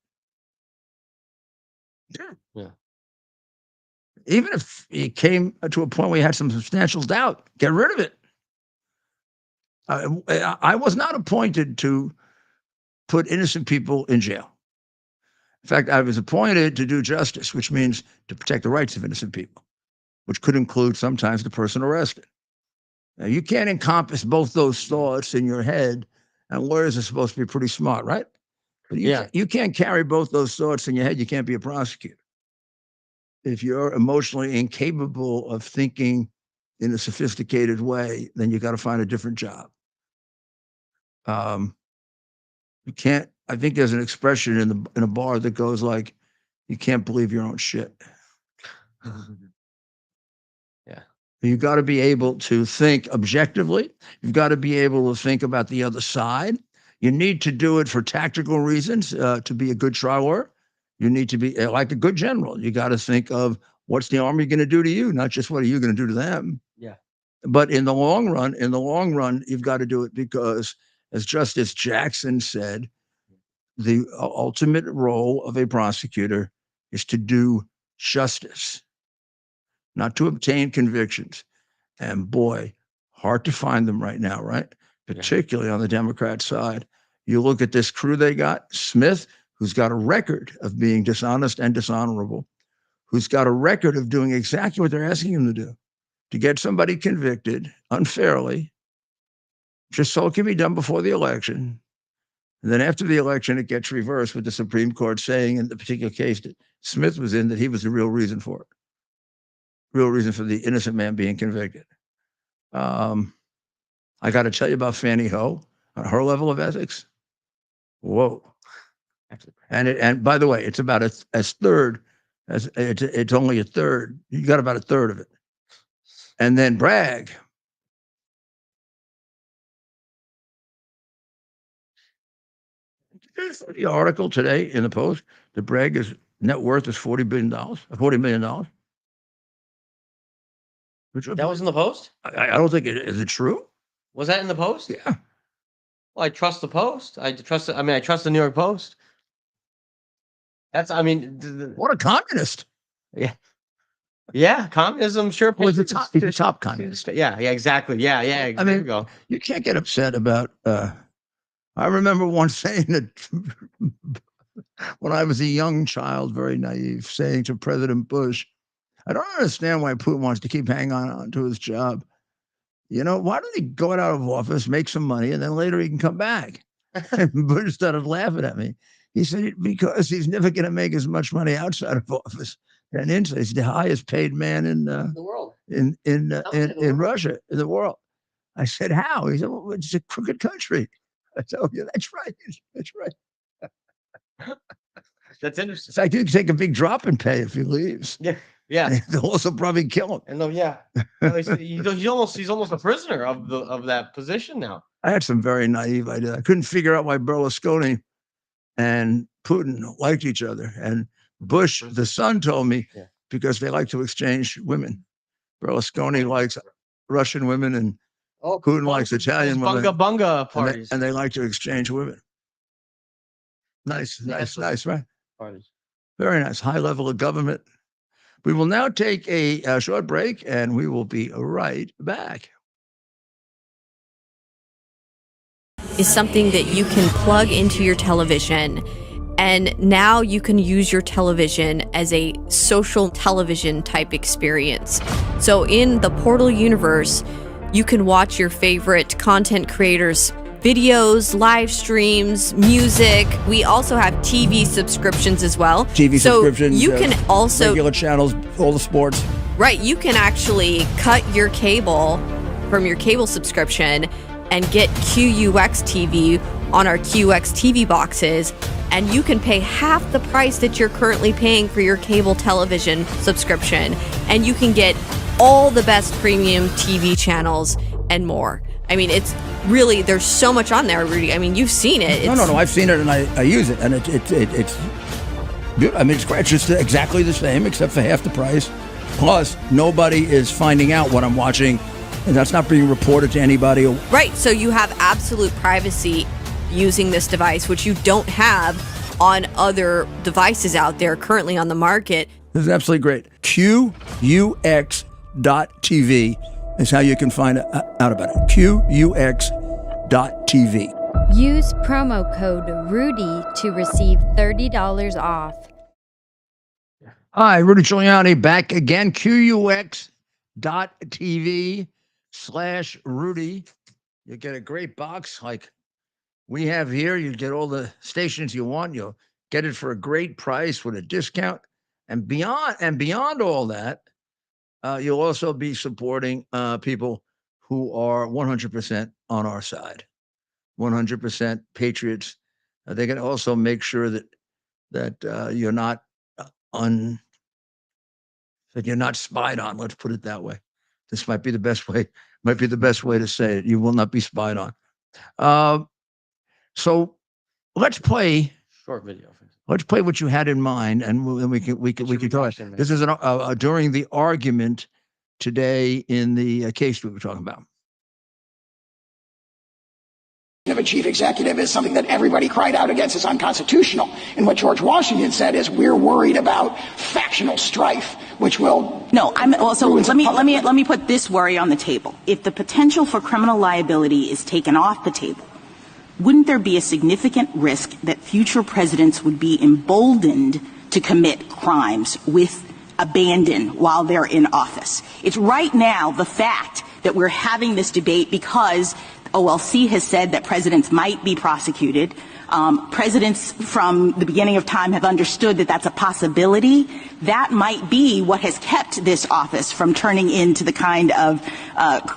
[SPEAKER 5] Yeah.
[SPEAKER 1] Even if it came to a point where you had some substantial doubt, get rid of it. I was not appointed to put innocent people in jail. In fact, I was appointed to do justice, which means to protect the rights of innocent people, which could include sometimes the person arrested. Now, you can't encompass both those thoughts in your head and lawyers are supposed to be pretty smart, right? But
[SPEAKER 5] Yeah.
[SPEAKER 1] you can't carry both those thoughts in your head. You can't be a prosecutor. If you're emotionally incapable of thinking in a sophisticated way, then you got to find a different job. You can't. I think there's an expression in a bar that goes like, "You can't believe your own shit."
[SPEAKER 5] Yeah.
[SPEAKER 1] You got to be able to think objectively. You've got to be able to think about the other side. You need to do it for tactical reasons to be a good trial lawyer. You need to be like a good general. You got to think of what's the army going to do to you, not just what are you going to do to them.
[SPEAKER 5] Yeah.
[SPEAKER 1] But in the long run, you've got to do it because, as Justice Jackson said, the ultimate role of a prosecutor is to do justice, not to obtain convictions. And boy, hard to find them right now, right? Particularly on the Democrat side. You look at this crew they got, Smith, who's got a record of being dishonest and dishonorable, who's got a record of doing exactly what they're asking him to do, to get somebody convicted unfairly, just so it can be done before the election. And then after the election, it gets reversed with the Supreme Court saying in the particular case that Smith was in that he was the real reason for it, real reason for the innocent man being convicted. I got to tell you about Fannie Ho on her level of ethics. Whoa. And by the way, it's about a third, it's only a third. You got about a third of it. And then Bragg. There's the article today in the Post that Bragg's net worth is $40 million.
[SPEAKER 2] That was in the Post?
[SPEAKER 1] I don't think is it true?
[SPEAKER 2] Was that in the Post?
[SPEAKER 1] Yeah.
[SPEAKER 2] Well, I trust the Post. I trust the New York Post. That's,
[SPEAKER 1] What a communist.
[SPEAKER 2] Yeah, communism sure.
[SPEAKER 1] Well, he's a top communist.
[SPEAKER 2] Yeah, exactly. Yeah.
[SPEAKER 1] I mean,
[SPEAKER 2] there you go.
[SPEAKER 1] You can't get upset about. I remember once saying that when I was a young child, very naive, saying to President Bush, "I don't understand why Putin wants to keep hanging on to his job. You know, why don't he go out of office, make some money, and then later he can come back?" And Bush started laughing at me. He said, "Because he's never going to make as much money outside of office than inside. He's the highest paid man in
[SPEAKER 2] The world.
[SPEAKER 1] in Russia, in the world." I said, "How?" He said, "Well, it's a crooked country." I said, "Oh, yeah, that's right. That's right."
[SPEAKER 2] That's interesting.
[SPEAKER 1] In fact, you can take a big drop in pay if he leaves.
[SPEAKER 2] Yeah.
[SPEAKER 1] They'll also probably kill him.
[SPEAKER 2] And he's almost a prisoner of that position now.
[SPEAKER 1] I had some very naive ideas. I couldn't figure out why Berlusconi and Putin liked each other. And Bush, the son, told me because they like to exchange women. Berlusconi likes Russian women and Putin likes Italian women.
[SPEAKER 2] Bunga parties.
[SPEAKER 1] And they like to exchange women. Nice, right?
[SPEAKER 2] Parties.
[SPEAKER 1] Very nice. High level of government. We will now take a short break and we will be right back.
[SPEAKER 6] Is something that you can plug into your television, and now you can use your television as a social television type experience. So in the Portal universe, you can watch your favorite content creators' videos, live streams, music. We also have TV subscriptions as well.
[SPEAKER 1] Subscriptions.
[SPEAKER 6] You can also
[SPEAKER 1] regular channels, all the sports.
[SPEAKER 6] Right, you can actually cut your cable from your cable subscription and get QUX TV on our QX TV boxes, and you can pay half the price that you're currently paying for your cable television subscription, and you can get all the best premium TV channels and more. I mean, it's really, there's so much on there, Rudy. I mean, you've seen it.
[SPEAKER 1] No, I've seen it and I use it, and it's good. I mean, it's just exactly the same except for half the price. Plus, nobody is finding out what I'm watching, and that's not being reported to anybody.
[SPEAKER 6] Right, so you have absolute privacy using this device, which you don't have on other devices out there currently on the market.
[SPEAKER 1] This is absolutely great. QUX.TV is how you can find out about it. QUX.TV.
[SPEAKER 7] Use promo code RUDY to receive $30 off.
[SPEAKER 1] Hi, Rudy Giuliani back again. QUX.TV/Rudy. You get a great box like we have here. You get all the stations you want. You'll get it for a great price with a discount, and beyond all that, you'll also be supporting people who are 100% on our side, 100% patriots. They can also make sure that you're not that you're not spied on. Let's put it that way. This might be the best way. Might be the best way to say it. You will not be spied on. So let's play
[SPEAKER 5] Short video.
[SPEAKER 1] Let's play what you had in mind, and we can talk. This is during the argument today in the case we were talking about.
[SPEAKER 8] Of a chief executive is something that everybody cried out against as unconstitutional. And what George Washington said is, we're worried about factional strife, which will.
[SPEAKER 9] No, I'm also. Let me put this worry on the table. If the potential for criminal liability is taken off the table, wouldn't there be a significant risk that future presidents would be emboldened to commit crimes with abandon while they're in office? It's right now the fact that we're having this debate because OLC has said that presidents might be prosecuted. Presidents from the beginning of time have understood that that's a possibility. That might be what has kept this office from turning into the kind of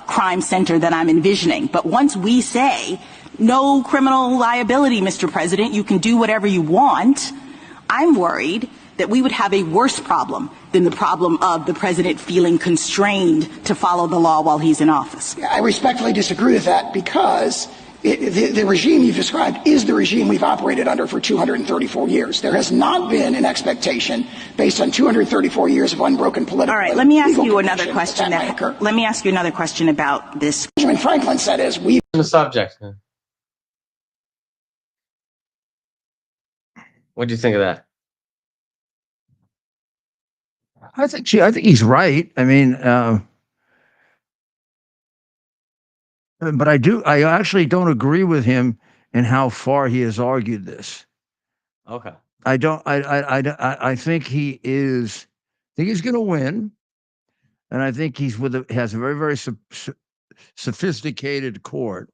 [SPEAKER 9] crime center that I'm envisioning. But once we say, no criminal liability, Mr. President, you can do whatever you want, I'm worried that we would have a worse problem than the problem of the president feeling constrained to follow the law while he's in office.
[SPEAKER 8] I respectfully disagree with that because the regime you've described is the regime we've operated under for 234 years. There has not been an expectation based on 234 years of unbroken political.
[SPEAKER 9] All right, let me ask you another question. Let me ask you another question about this.
[SPEAKER 8] Benjamin Franklin said is we.
[SPEAKER 5] The subject. What do you think of that?
[SPEAKER 1] I think he's right. I mean, but I actually don't agree with him in how far he has argued this.
[SPEAKER 5] Okay.
[SPEAKER 1] I think he is. I think he's going to win, and I think has a very, very sophisticated court.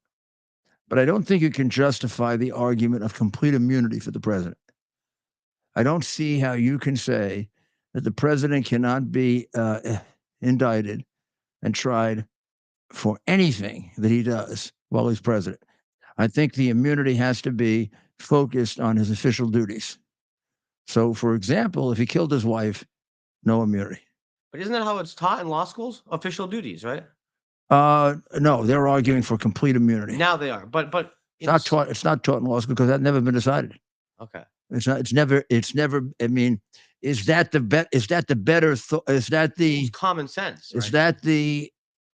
[SPEAKER 1] But I don't think you can justify the argument of complete immunity for the president. I don't see how you can say that the president cannot be indicted and tried for anything that he does while he's president. I think the immunity has to be focused on his official duties. So, for example, if he killed his wife, no immunity.
[SPEAKER 5] But isn't that how it's taught in law schools? Official duties, right?
[SPEAKER 1] No, they're arguing for complete immunity.
[SPEAKER 5] Now they are, but
[SPEAKER 1] it's not taught. It's not taught in law school because that's never been decided.
[SPEAKER 5] Okay.
[SPEAKER 1] It's not. It's never. I mean, is that the better? Is that the
[SPEAKER 5] common sense?
[SPEAKER 1] Is that the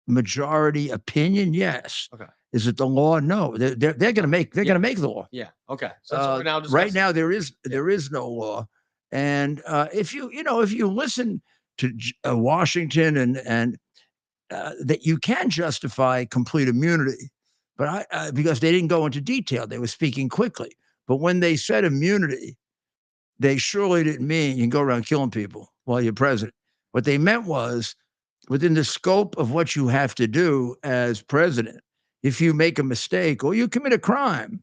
[SPEAKER 1] majority opinion? Yes.
[SPEAKER 5] Okay.
[SPEAKER 1] Is it the law? No. They're going to make. They're going to make the law.
[SPEAKER 5] Yeah. Okay. So that's what we're now discussing.
[SPEAKER 1] Right now there is no law, and if you listen to Washington and that you can justify complete immunity, but because they didn't go into detail, they were speaking quickly. But when they said immunity, they surely didn't mean you can go around killing people while you're president. What they meant was within the scope of what you have to do as president. If you make a mistake or you commit a crime,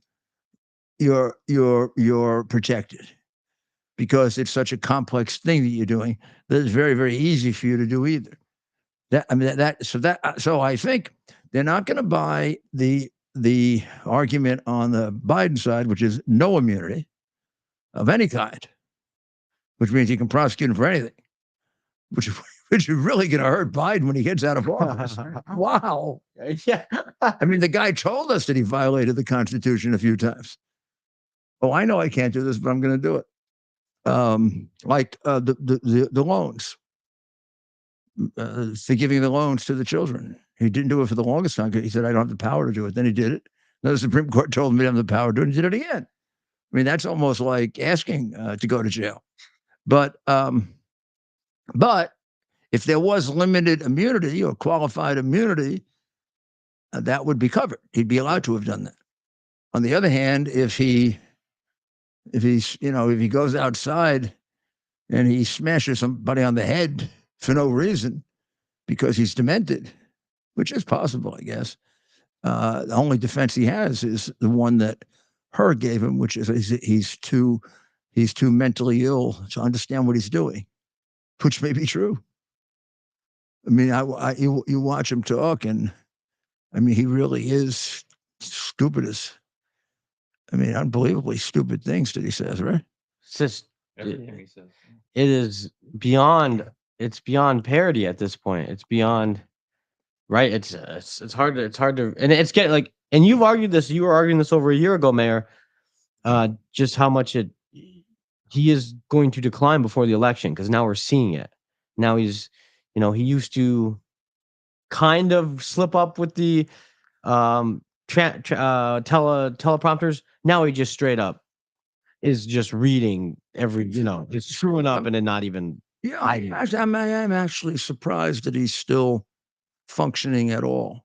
[SPEAKER 1] you're protected because it's such a complex thing that you're doing that it's very, very easy for you to do either. So I think they're not going to buy the argument on the Biden side, which is no immunity of any kind, which means you can prosecute him for anything, which is really going to hurt Biden when he gets out of office. Wow.
[SPEAKER 5] Yeah.
[SPEAKER 1] I mean, the guy told us that he violated the Constitution a few times. Oh, I know I can't do this, but I'm going to do it. Like the loans, forgiving the loans to the children. He didn't do it for the longest time because he said, I don't have the power to do it. Then he did it. Then the Supreme Court told him he didn't have the power to do it, and he did it again. I mean, that's almost like asking to go to jail. But if there was limited immunity or qualified immunity, that would be covered. He'd be allowed to have done that. On the other hand, if he goes outside and he smashes somebody on the head for no reason because he's demented, which is possible, I guess, the only defense he has is the one that her gave him, which is he's too mentally ill to understand what he's doing, which may be true. I mean, you watch him talk, and I mean, he really is stupid as, I mean, unbelievably stupid things that he says, right?
[SPEAKER 5] It's just
[SPEAKER 10] Everything he says.
[SPEAKER 5] it is beyond. It's beyond parody at this point. It's beyond. Right. It's hard to, and it's getting like, and you've argued this. You were arguing this over a year ago, Mayor. Just how much he is going to decline before the election, because now we're seeing it. Now he's, he used to kind of slip up with the teleprompters. Now he just straight up is just reading it's screwing up and then not even.
[SPEAKER 1] Yeah, I'm actually surprised that he's still functioning at all,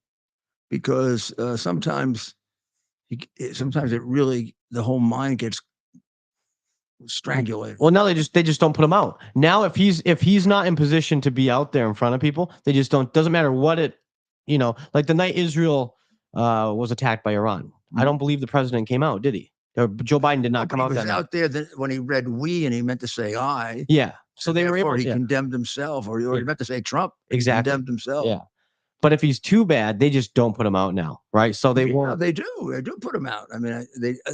[SPEAKER 1] because sometimes it really, the whole mind gets strangulated.
[SPEAKER 5] Well, now they just don't put him out. Now if he's not in position to be out there in front of people, they just don't. Doesn't matter what it, like the night Israel was attacked by Iran. I don't believe the president came out, did he? Or Joe Biden did not come out.
[SPEAKER 1] He was
[SPEAKER 5] that
[SPEAKER 1] out
[SPEAKER 5] night.
[SPEAKER 1] there when he read "we" and he meant to say "I."
[SPEAKER 5] Yeah. So they were able.
[SPEAKER 1] He condemned himself, or he meant to say Trump.
[SPEAKER 5] Exactly.
[SPEAKER 1] Condemned himself.
[SPEAKER 5] Yeah. But if he's too bad, they just don't put him out now, right? So they won't.
[SPEAKER 1] They do put him out. I mean,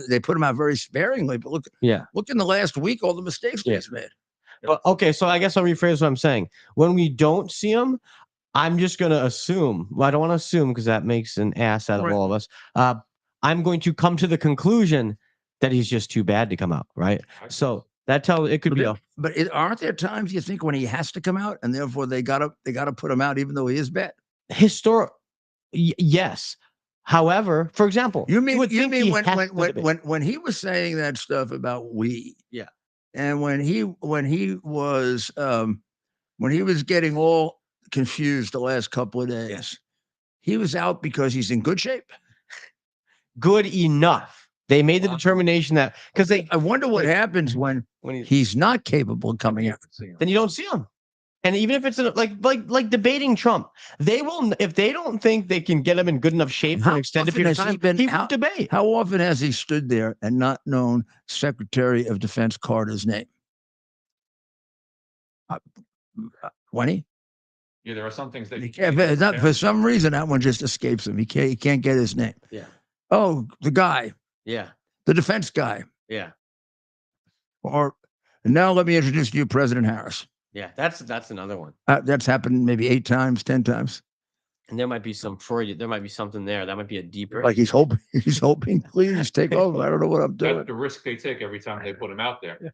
[SPEAKER 1] they put him out very sparingly. But look in the last week, all the mistakes he's made.
[SPEAKER 5] But okay, so I guess I'll rephrase what I'm saying. When we don't see him, I'm just going to assume. Well, I don't want to assume because that makes an ass out of all of us. I'm going to come to the conclusion that he's just too bad to come out, right? So that tells it could be.
[SPEAKER 1] But aren't there times you think when he has to come out, and therefore they gotta put him out even though he is bad?
[SPEAKER 5] Yes. However, for example,
[SPEAKER 1] you mean when he was saying that stuff about we, and when he was getting all confused the last couple of days, he was out because he's in good shape.
[SPEAKER 5] Good enough. They made the determination that
[SPEAKER 1] I wonder what happens when he's not capable of coming out.
[SPEAKER 5] Then you don't see him. And even if it's like debating Trump, they will, if they don't think they can get him in good enough shape for an extended period of time, he won't debate.
[SPEAKER 1] How often has he stood there and not known Secretary of Defense Carter's name? 20?
[SPEAKER 10] Yeah, there are some things that
[SPEAKER 1] he can't. For some reason, that one just escapes him. He can't get his name.
[SPEAKER 5] Yeah.
[SPEAKER 1] Oh, the guy.
[SPEAKER 5] Yeah.
[SPEAKER 1] The defense guy.
[SPEAKER 5] Yeah.
[SPEAKER 1] Or now let me introduce to you President Harris.
[SPEAKER 5] Yeah, that's another one.
[SPEAKER 1] That's happened maybe 8 times, 10 times.
[SPEAKER 5] And there might be some Freud. There might be something there. That might be a deeper.
[SPEAKER 1] Like he's hoping. Please take over. I don't know what I'm doing.
[SPEAKER 10] That's the risk they take every time they put him out there.
[SPEAKER 5] Yeah.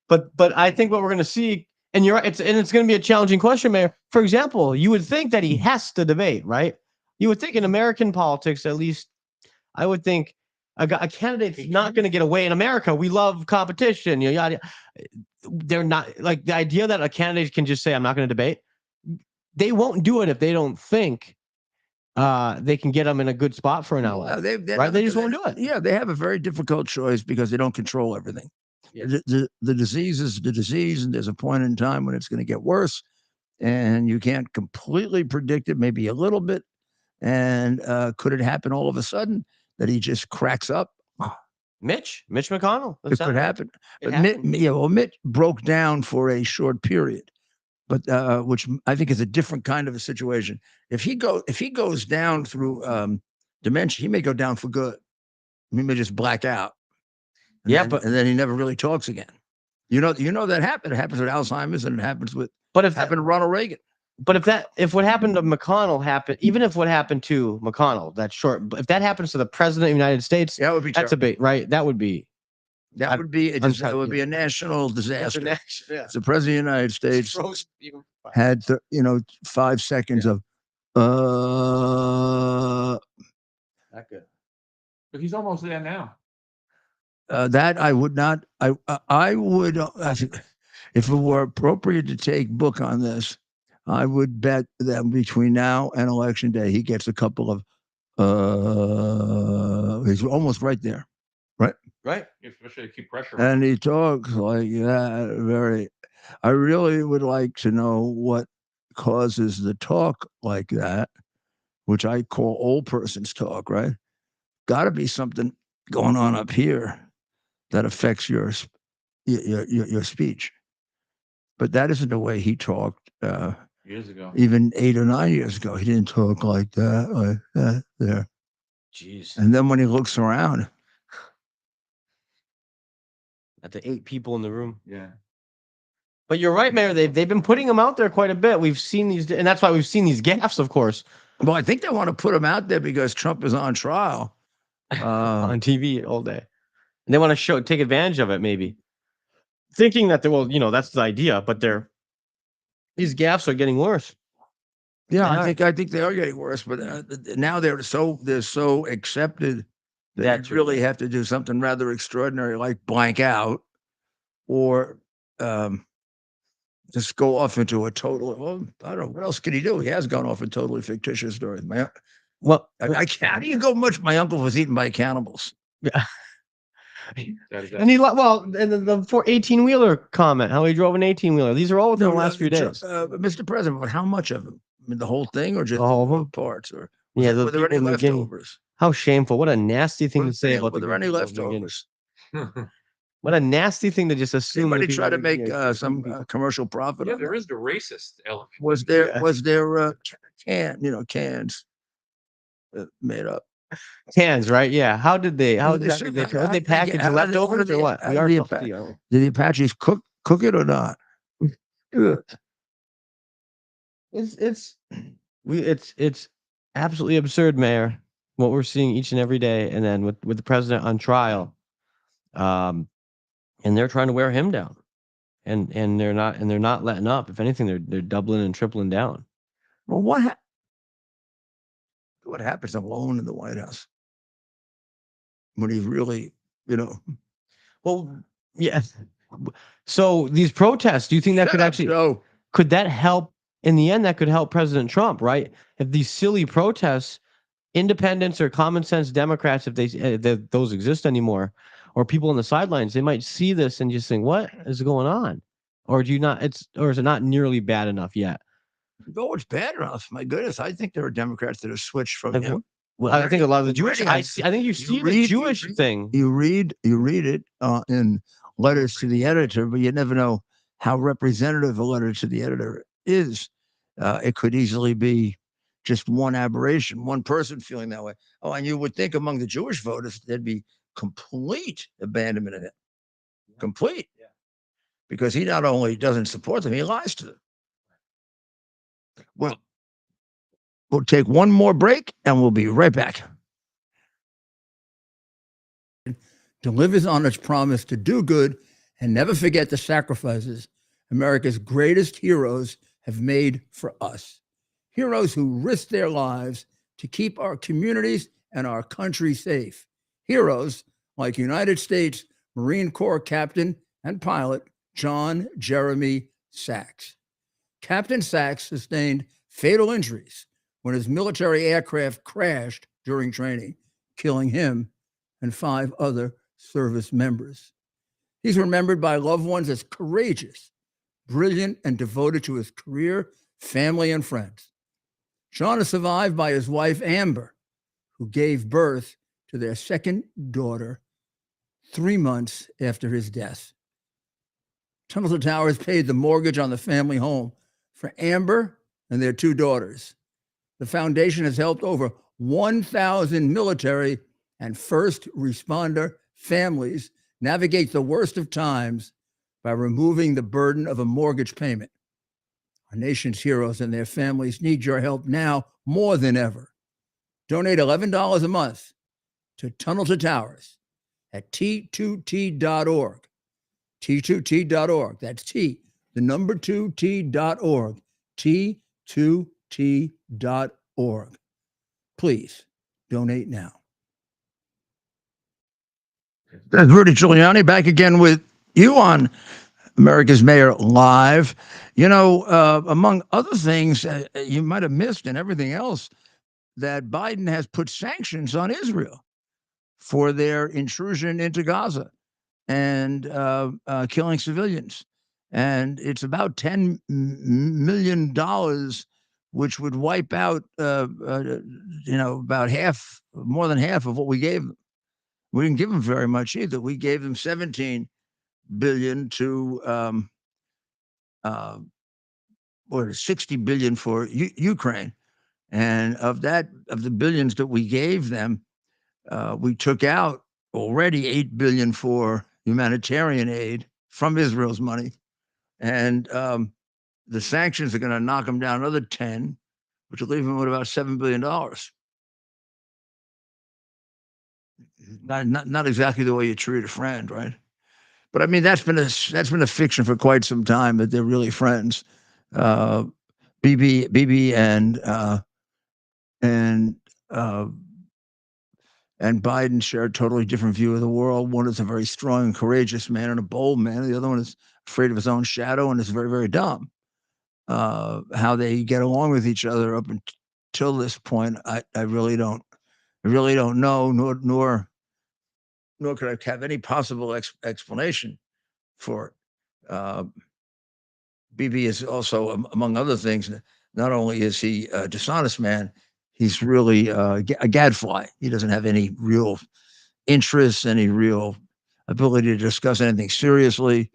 [SPEAKER 5] But I think what we're going to see, and you're right, it's going to be a challenging question, Mayor. For example, you would think that he has to debate, right? You would think in American politics, at least, I would think a candidate's not going to get away. In America, we love competition. They're not, like, the idea that a candidate can just say, I'm not going to debate. They won't do it if they don't think they can get them in a good spot for an ally. Right? They just won't do it.
[SPEAKER 1] Yeah, they have a very difficult choice because they don't control everything. Yeah. The disease is the disease, and there's a point in time when it's going to get worse, and you can't completely predict it, maybe a little bit. And could it happen all of a sudden that he just cracks up?
[SPEAKER 5] Mitch McConnell.
[SPEAKER 1] It could happen. Mitch broke down for a short period, but which I think is a different kind of a situation. If he goes down through dementia, he may go down for good. He may just black out. And then he never really talks again. You know that happened. It happens with Alzheimer's, and it happens with.
[SPEAKER 5] But if
[SPEAKER 1] happened to Ronald Reagan.
[SPEAKER 5] But if what happened to McConnell happened, even if what happened to McConnell, if that happens to the president of the United States,
[SPEAKER 1] that would be
[SPEAKER 5] that's a bit, right? That would be
[SPEAKER 1] a national disaster. If the president of the United States had 5 seconds of
[SPEAKER 10] Not good. But he's almost there now.
[SPEAKER 1] That I would not. I would, if it were appropriate to take book on this, I would bet that between now and election day, he gets a couple of. He's almost right there, right?
[SPEAKER 10] Right. Especially to keep pressure.
[SPEAKER 1] And he talks like that. Very. I really would like to know what causes the talk like that, which I call old person's talk. Right? Got to be something going on up here that affects your speech. But that isn't the way he talked
[SPEAKER 10] Years ago.
[SPEAKER 1] even 8 or 9 years ago. He didn't talk like that there.
[SPEAKER 5] Jeez.
[SPEAKER 1] And then when he looks around,
[SPEAKER 5] At the 8 people in the room.
[SPEAKER 10] Yeah.
[SPEAKER 5] But you're right, Mayor. They've been putting him out there quite a bit. We've seen these, and that's why we've seen these gaffes, of course,
[SPEAKER 1] well, I think they want to put him out there because Trump is on trial.
[SPEAKER 5] on TV all day. And they want to take advantage of it, maybe. Thinking that that's the idea, but these gaffes are getting worse.
[SPEAKER 1] Yeah,
[SPEAKER 5] Yeah.
[SPEAKER 1] I think they are getting worse, but now they're so accepted that you really have to do something rather extraordinary, like blank out, or just go off into a total. Well, I don't know what else could he do. He has gone off a totally fictitious story.
[SPEAKER 5] Well,
[SPEAKER 1] I can't. How do you go much? My uncle was eaten by cannibals.
[SPEAKER 5] Yeah. And and the 18-wheeler comment, how he drove an 18-wheeler. These are all within the last few days.
[SPEAKER 1] Mr. President, but how much of them? I mean, the whole thing, or just
[SPEAKER 5] all of them?
[SPEAKER 1] Parts? Or
[SPEAKER 5] Were
[SPEAKER 1] there any leftovers?
[SPEAKER 5] How shameful! What a nasty thing to say about
[SPEAKER 1] were there any leftovers?
[SPEAKER 5] What a nasty thing to just assume.
[SPEAKER 1] Anybody try to make some commercial profit?
[SPEAKER 10] Yeah,
[SPEAKER 1] on
[SPEAKER 10] there
[SPEAKER 1] that?
[SPEAKER 10] is the racist element.
[SPEAKER 1] Was there cans made up?
[SPEAKER 5] Cans, right? Yeah. How exactly they package leftovers or what?
[SPEAKER 1] Did the Apaches cook it or not?
[SPEAKER 5] It's absolutely absurd, Mayor, what we're seeing each and every day, and then with the president on trial, and they're trying to wear him down, and they're not letting up. If anything, they're doubling and tripling down.
[SPEAKER 1] Well, what happens alone in the White House when he's really,
[SPEAKER 5] Well, yeah. So these protests, do you think that could that help in the end? That could help President Trump, right? If these silly protests, independents or common sense Democrats, if those exist anymore, or people on the sidelines, they might see this and just think, "What is going on?" Or do you not? Or is it not nearly bad enough yet?
[SPEAKER 1] Oh, it's bad enough. My goodness, I think there are Democrats that have switched from him.
[SPEAKER 5] Well, I think a lot of the Jewish. I think you see the Jewish thing.
[SPEAKER 1] You read it in letters to the editor, but you never know how representative a letter to the editor is. It could easily be just one aberration, one person feeling that way. Oh, and you would think among the Jewish voters there'd be complete abandonment of him, complete, because he not only doesn't support them, he lies to them. Well, we'll take one more break and we'll be right back. Delivers on its promise to do good and never forget the sacrifices America's greatest heroes have made for us. Heroes who risked their lives to keep our communities and our country safe. Heroes like United States Marine Corps Captain and pilot John Jeremy Sachs. Captain Sachs sustained fatal injuries when his military aircraft crashed during training, killing him and 5 other service members. He's remembered by loved ones as courageous, brilliant, and devoted to his career, family, and friends. John is survived by his wife, Amber, who gave birth to their second daughter 3 months after his death. Tunnel to Towers paid the mortgage on the family home for Amber and their 2 daughters. The foundation has helped over 1,000 military and first responder families navigate the worst of times by removing the burden of a mortgage payment. Our nation's heroes and their families need your help now more than ever. Donate $11 a month to Tunnel to Towers at T2T.org. T2T.org. That's T, the number 2T.org. T2T.org. Please donate now. That's Rudy Giuliani back again with you on America's Mayor Live. Among other things, you might have missed and everything else, that Biden has put sanctions on Israel for their intrusion into Gaza and killing civilians. And it's about $10 million, which would wipe out, about more than half of what we gave them. We didn't give them very much either. We gave them 17 billion to or 60 billion for Ukraine. And of the billions that we gave them, we took out already 8 billion for humanitarian aid from Israel's money. And the sanctions are going to knock them down another 10, which will leave them with about $7 billion. Not exactly the way you treat a friend, right? But I mean, that's been a fiction for quite some time that they're really friends. Bibi and Biden share a totally different view of the world. One is a very strong and courageous man and a bold man. The other one is afraid of his own shadow and is very, very dumb. How they get along with each other up until this point, I really don't know, nor could I have any possible explanation for it. Bibi is also, among other things, not only is he a dishonest man, he's really a gadfly. He doesn't have any real interests, any real ability to discuss anything seriously.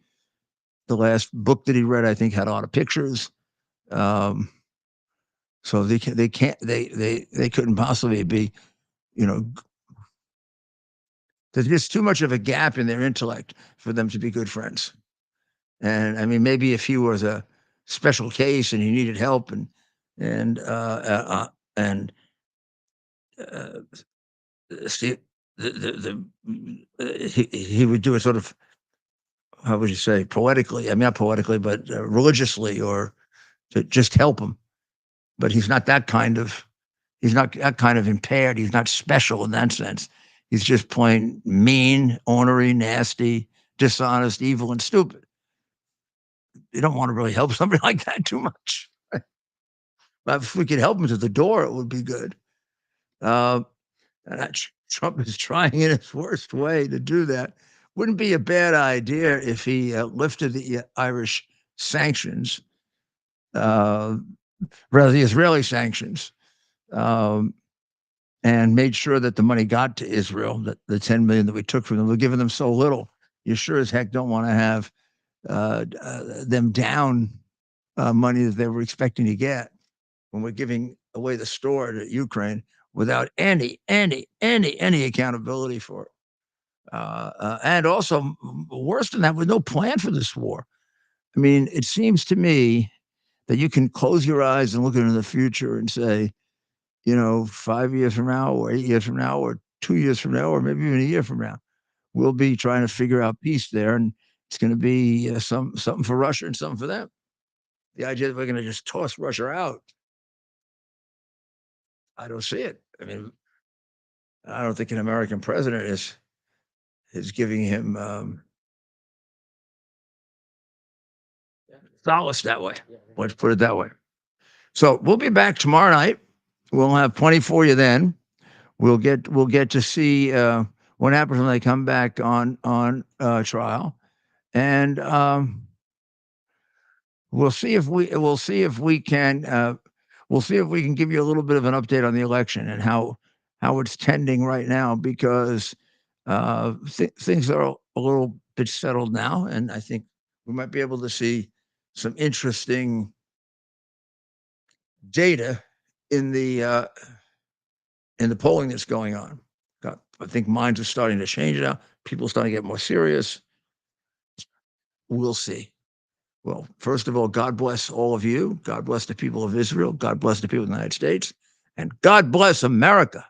[SPEAKER 1] The last book that he read, I think, had a lot of pictures. So they couldn't possibly be, there's just too much of a gap in their intellect for them to be good friends. And I mean, maybe if he was a special case and he needed help he would do it sort of, how would you say, poetically? I mean, not poetically, but religiously, or to just help him. But he's not that kind of impaired. He's not special in that sense. He's just plain mean, ornery, nasty, dishonest, evil, and stupid. You don't want to really help somebody like that too much. But if we could help him to the door, it would be good. And Trump is trying in his worst way to do that. Wouldn't be a bad idea if he lifted the Irish sanctions, rather the Israeli sanctions, and made sure that the money got to Israel, that the 10 million that we took from them. We're giving them so little. You sure as heck don't want to have them down money that they were expecting to get when we're giving away the store to Ukraine without any accountability for it. And also, worse than that, with no plan for this war. I mean, it seems to me that you can close your eyes and look into the future and say, 5 years from now, or 8 years from now, or 2 years from now, or maybe even a year from now, we'll be trying to figure out peace there, and it's going to be something for Russia and something for them. The idea that we're going to just toss Russia out, I don't see it. I mean, I don't think an American president is giving him solace that way. Let's put it that way. So we'll be back tomorrow night. We'll have plenty for you then. We'll get to see what happens when they come back on trial, and we'll see if we can give you a little bit of an update on the election and how it's tending right now, because things are a little bit settled now, and I think we might be able to see some interesting data in the polling that's going on. I think minds are starting to change now. People are starting to get more serious. We'll see. Well, first of all, God bless all of you. God bless the people of Israel. God bless the people of the United States. And God bless America.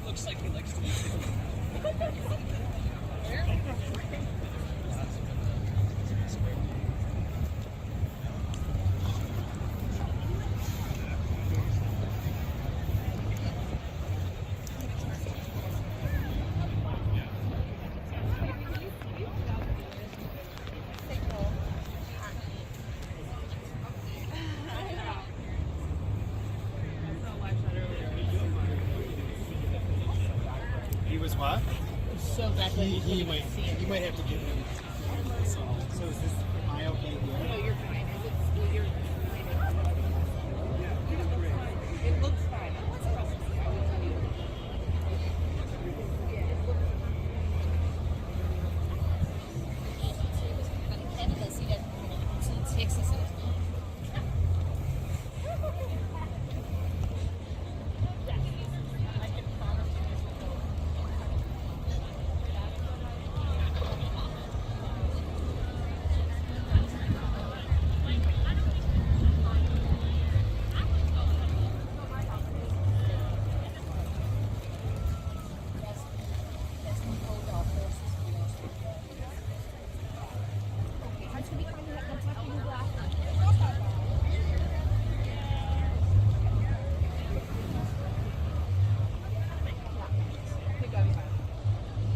[SPEAKER 11] Looks like he likes to He was what?
[SPEAKER 12] So back when
[SPEAKER 11] He might have to give him. So is this, am I okay here?
[SPEAKER 12] No, you're fine. It looks fine.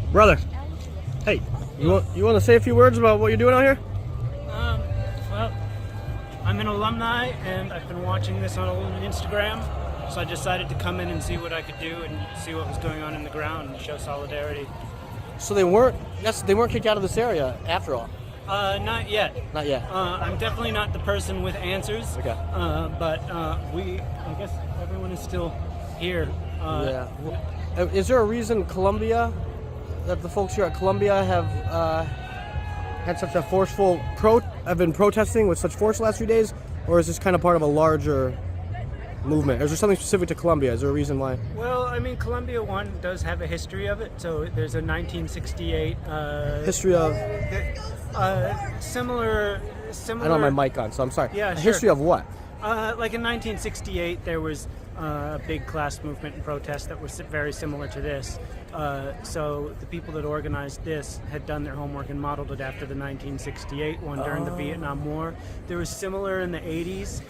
[SPEAKER 13] Brother, hey, you want to say a few words about what you're doing out here?
[SPEAKER 11] Well, I'm an alumni, and I've been watching this on Instagram, so I decided to come in and see what I could do and see what was going on in the ground and show solidarity.
[SPEAKER 13] So they weren't kicked out of this area after all.
[SPEAKER 11] Not yet.
[SPEAKER 13] Not yet.
[SPEAKER 11] I'm definitely not the person with answers.
[SPEAKER 13] Okay.
[SPEAKER 11] But I guess everyone is still here.
[SPEAKER 13] Yeah. Is there a reason Columbia, that the folks here at Columbia have had such a forceful have been protesting with such force the last few days, or is this kind of part of a larger movement? Or is there something specific to Columbia? Is there a reason why?
[SPEAKER 11] Well, I mean, Columbia One does have a history of it. So there's a 1968
[SPEAKER 13] history of
[SPEAKER 11] similar.
[SPEAKER 13] I don't have my mic on, so I'm sorry.
[SPEAKER 11] Yeah,
[SPEAKER 13] a
[SPEAKER 11] sure.
[SPEAKER 13] history of what?
[SPEAKER 11] Like in 1968, there was a big class movement and protest that was very similar to this. So the people that organized this had done their homework and modeled it after the 1968 one during the Vietnam War. There was similar in the 80s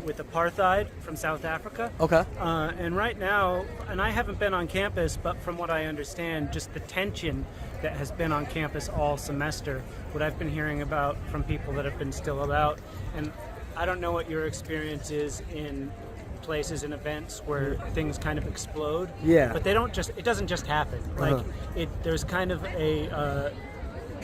[SPEAKER 11] with apartheid from South Africa.
[SPEAKER 13] Okay.
[SPEAKER 11] And right now, and I haven't been on campus, but from what I understand, just the tension that has been on campus all semester, what I've been hearing about from people that have been still about, and I don't know what your experience is in places and events where things kind of explode.
[SPEAKER 13] Yeah.
[SPEAKER 11] But it doesn't just happen. Like there's kind of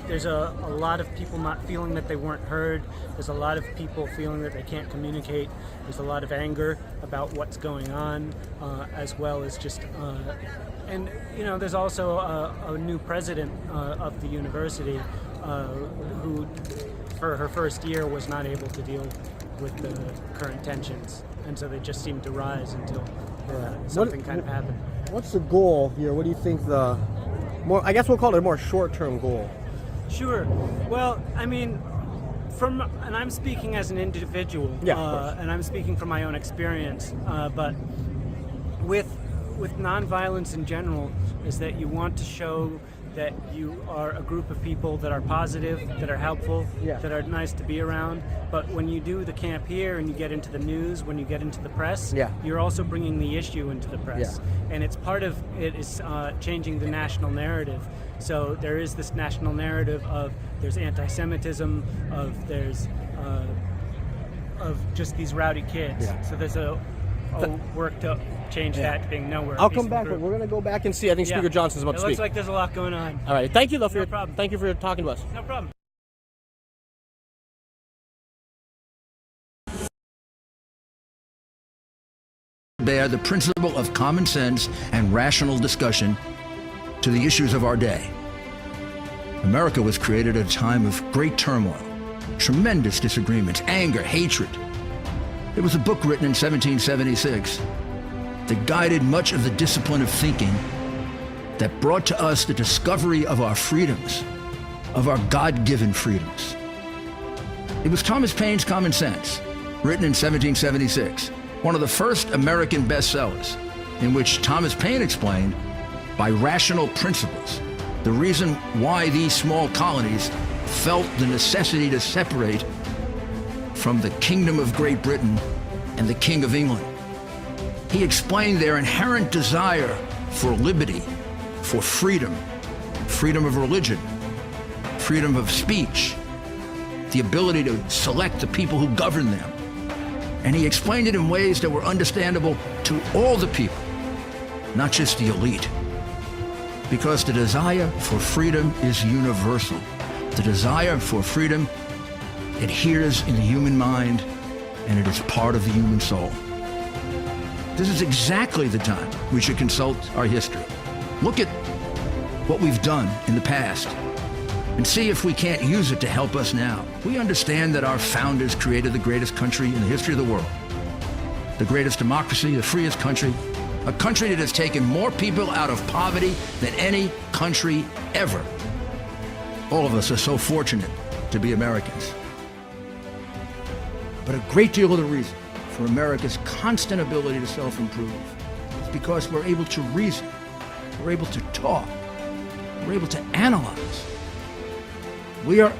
[SPEAKER 11] there's a lot of people not feeling that they weren't heard. There's a lot of people feeling that they can't communicate. There's a lot of anger about what's going on, as well as just, and there's also a new president of the university who, for her first year, was not able to deal with the current tensions, and so they just seemed to rise until something kind of happened.
[SPEAKER 13] What's the goal here? What do you think I guess we'll call it a more short-term goal?
[SPEAKER 11] Sure. Well, I mean, and I'm speaking as an individual, and I'm speaking from my own experience, but with nonviolence in general, is that you want to show that you are a group of people that are positive, that are helpful, that are nice to be around. But when you do the camp here and you get into the news, when you get into the press, you're also bringing the issue into the press. And it's part of it is changing the national narrative. So there is this national narrative of there's anti-Semitism, there's of just these rowdy kids. So there's a work to change that being nowhere.
[SPEAKER 13] I'll come back. We're going to go back and see. I think Speaker Johnson's about to speak.
[SPEAKER 11] It looks like there's a lot going on.
[SPEAKER 13] All right. Thank you, though,
[SPEAKER 11] problem.
[SPEAKER 13] Thank you for talking to us.
[SPEAKER 11] No problem.
[SPEAKER 1] Bear the principle of common sense and rational discussion to the issues of our day. America was created at a time of great turmoil, tremendous disagreements, anger, hatred. There was a book written in 1776 that guided much of the discipline of thinking that brought to us the discovery of our freedoms, of our God-given freedoms. It was Thomas Paine's Common Sense, written in 1776, one of the first American bestsellers, in which Thomas Paine explained, by rational principles, the reason why these small colonies felt the necessity to separate from the Kingdom of Great Britain and the King of England. He explained their inherent desire for liberty, for freedom, freedom of religion, freedom of speech, the ability to select the people who govern them. And he explained it in ways that were understandable to all the people, not just the elite. Because the desire for freedom is universal. The desire for freedom adheres in the human mind, and it is part of the human soul. This is exactly the time we should consult our history. Look at what we've done in the past and see if we can't use it to help us now. We understand that our founders created the greatest country in the history of the world, the greatest democracy, the freest country, a country that has taken more people out of poverty than any country ever. All of us are so fortunate to be Americans. But a great deal of the reason for America's constant ability to self-improve is because we're able to reason, we're able to talk, we're able to analyze. We are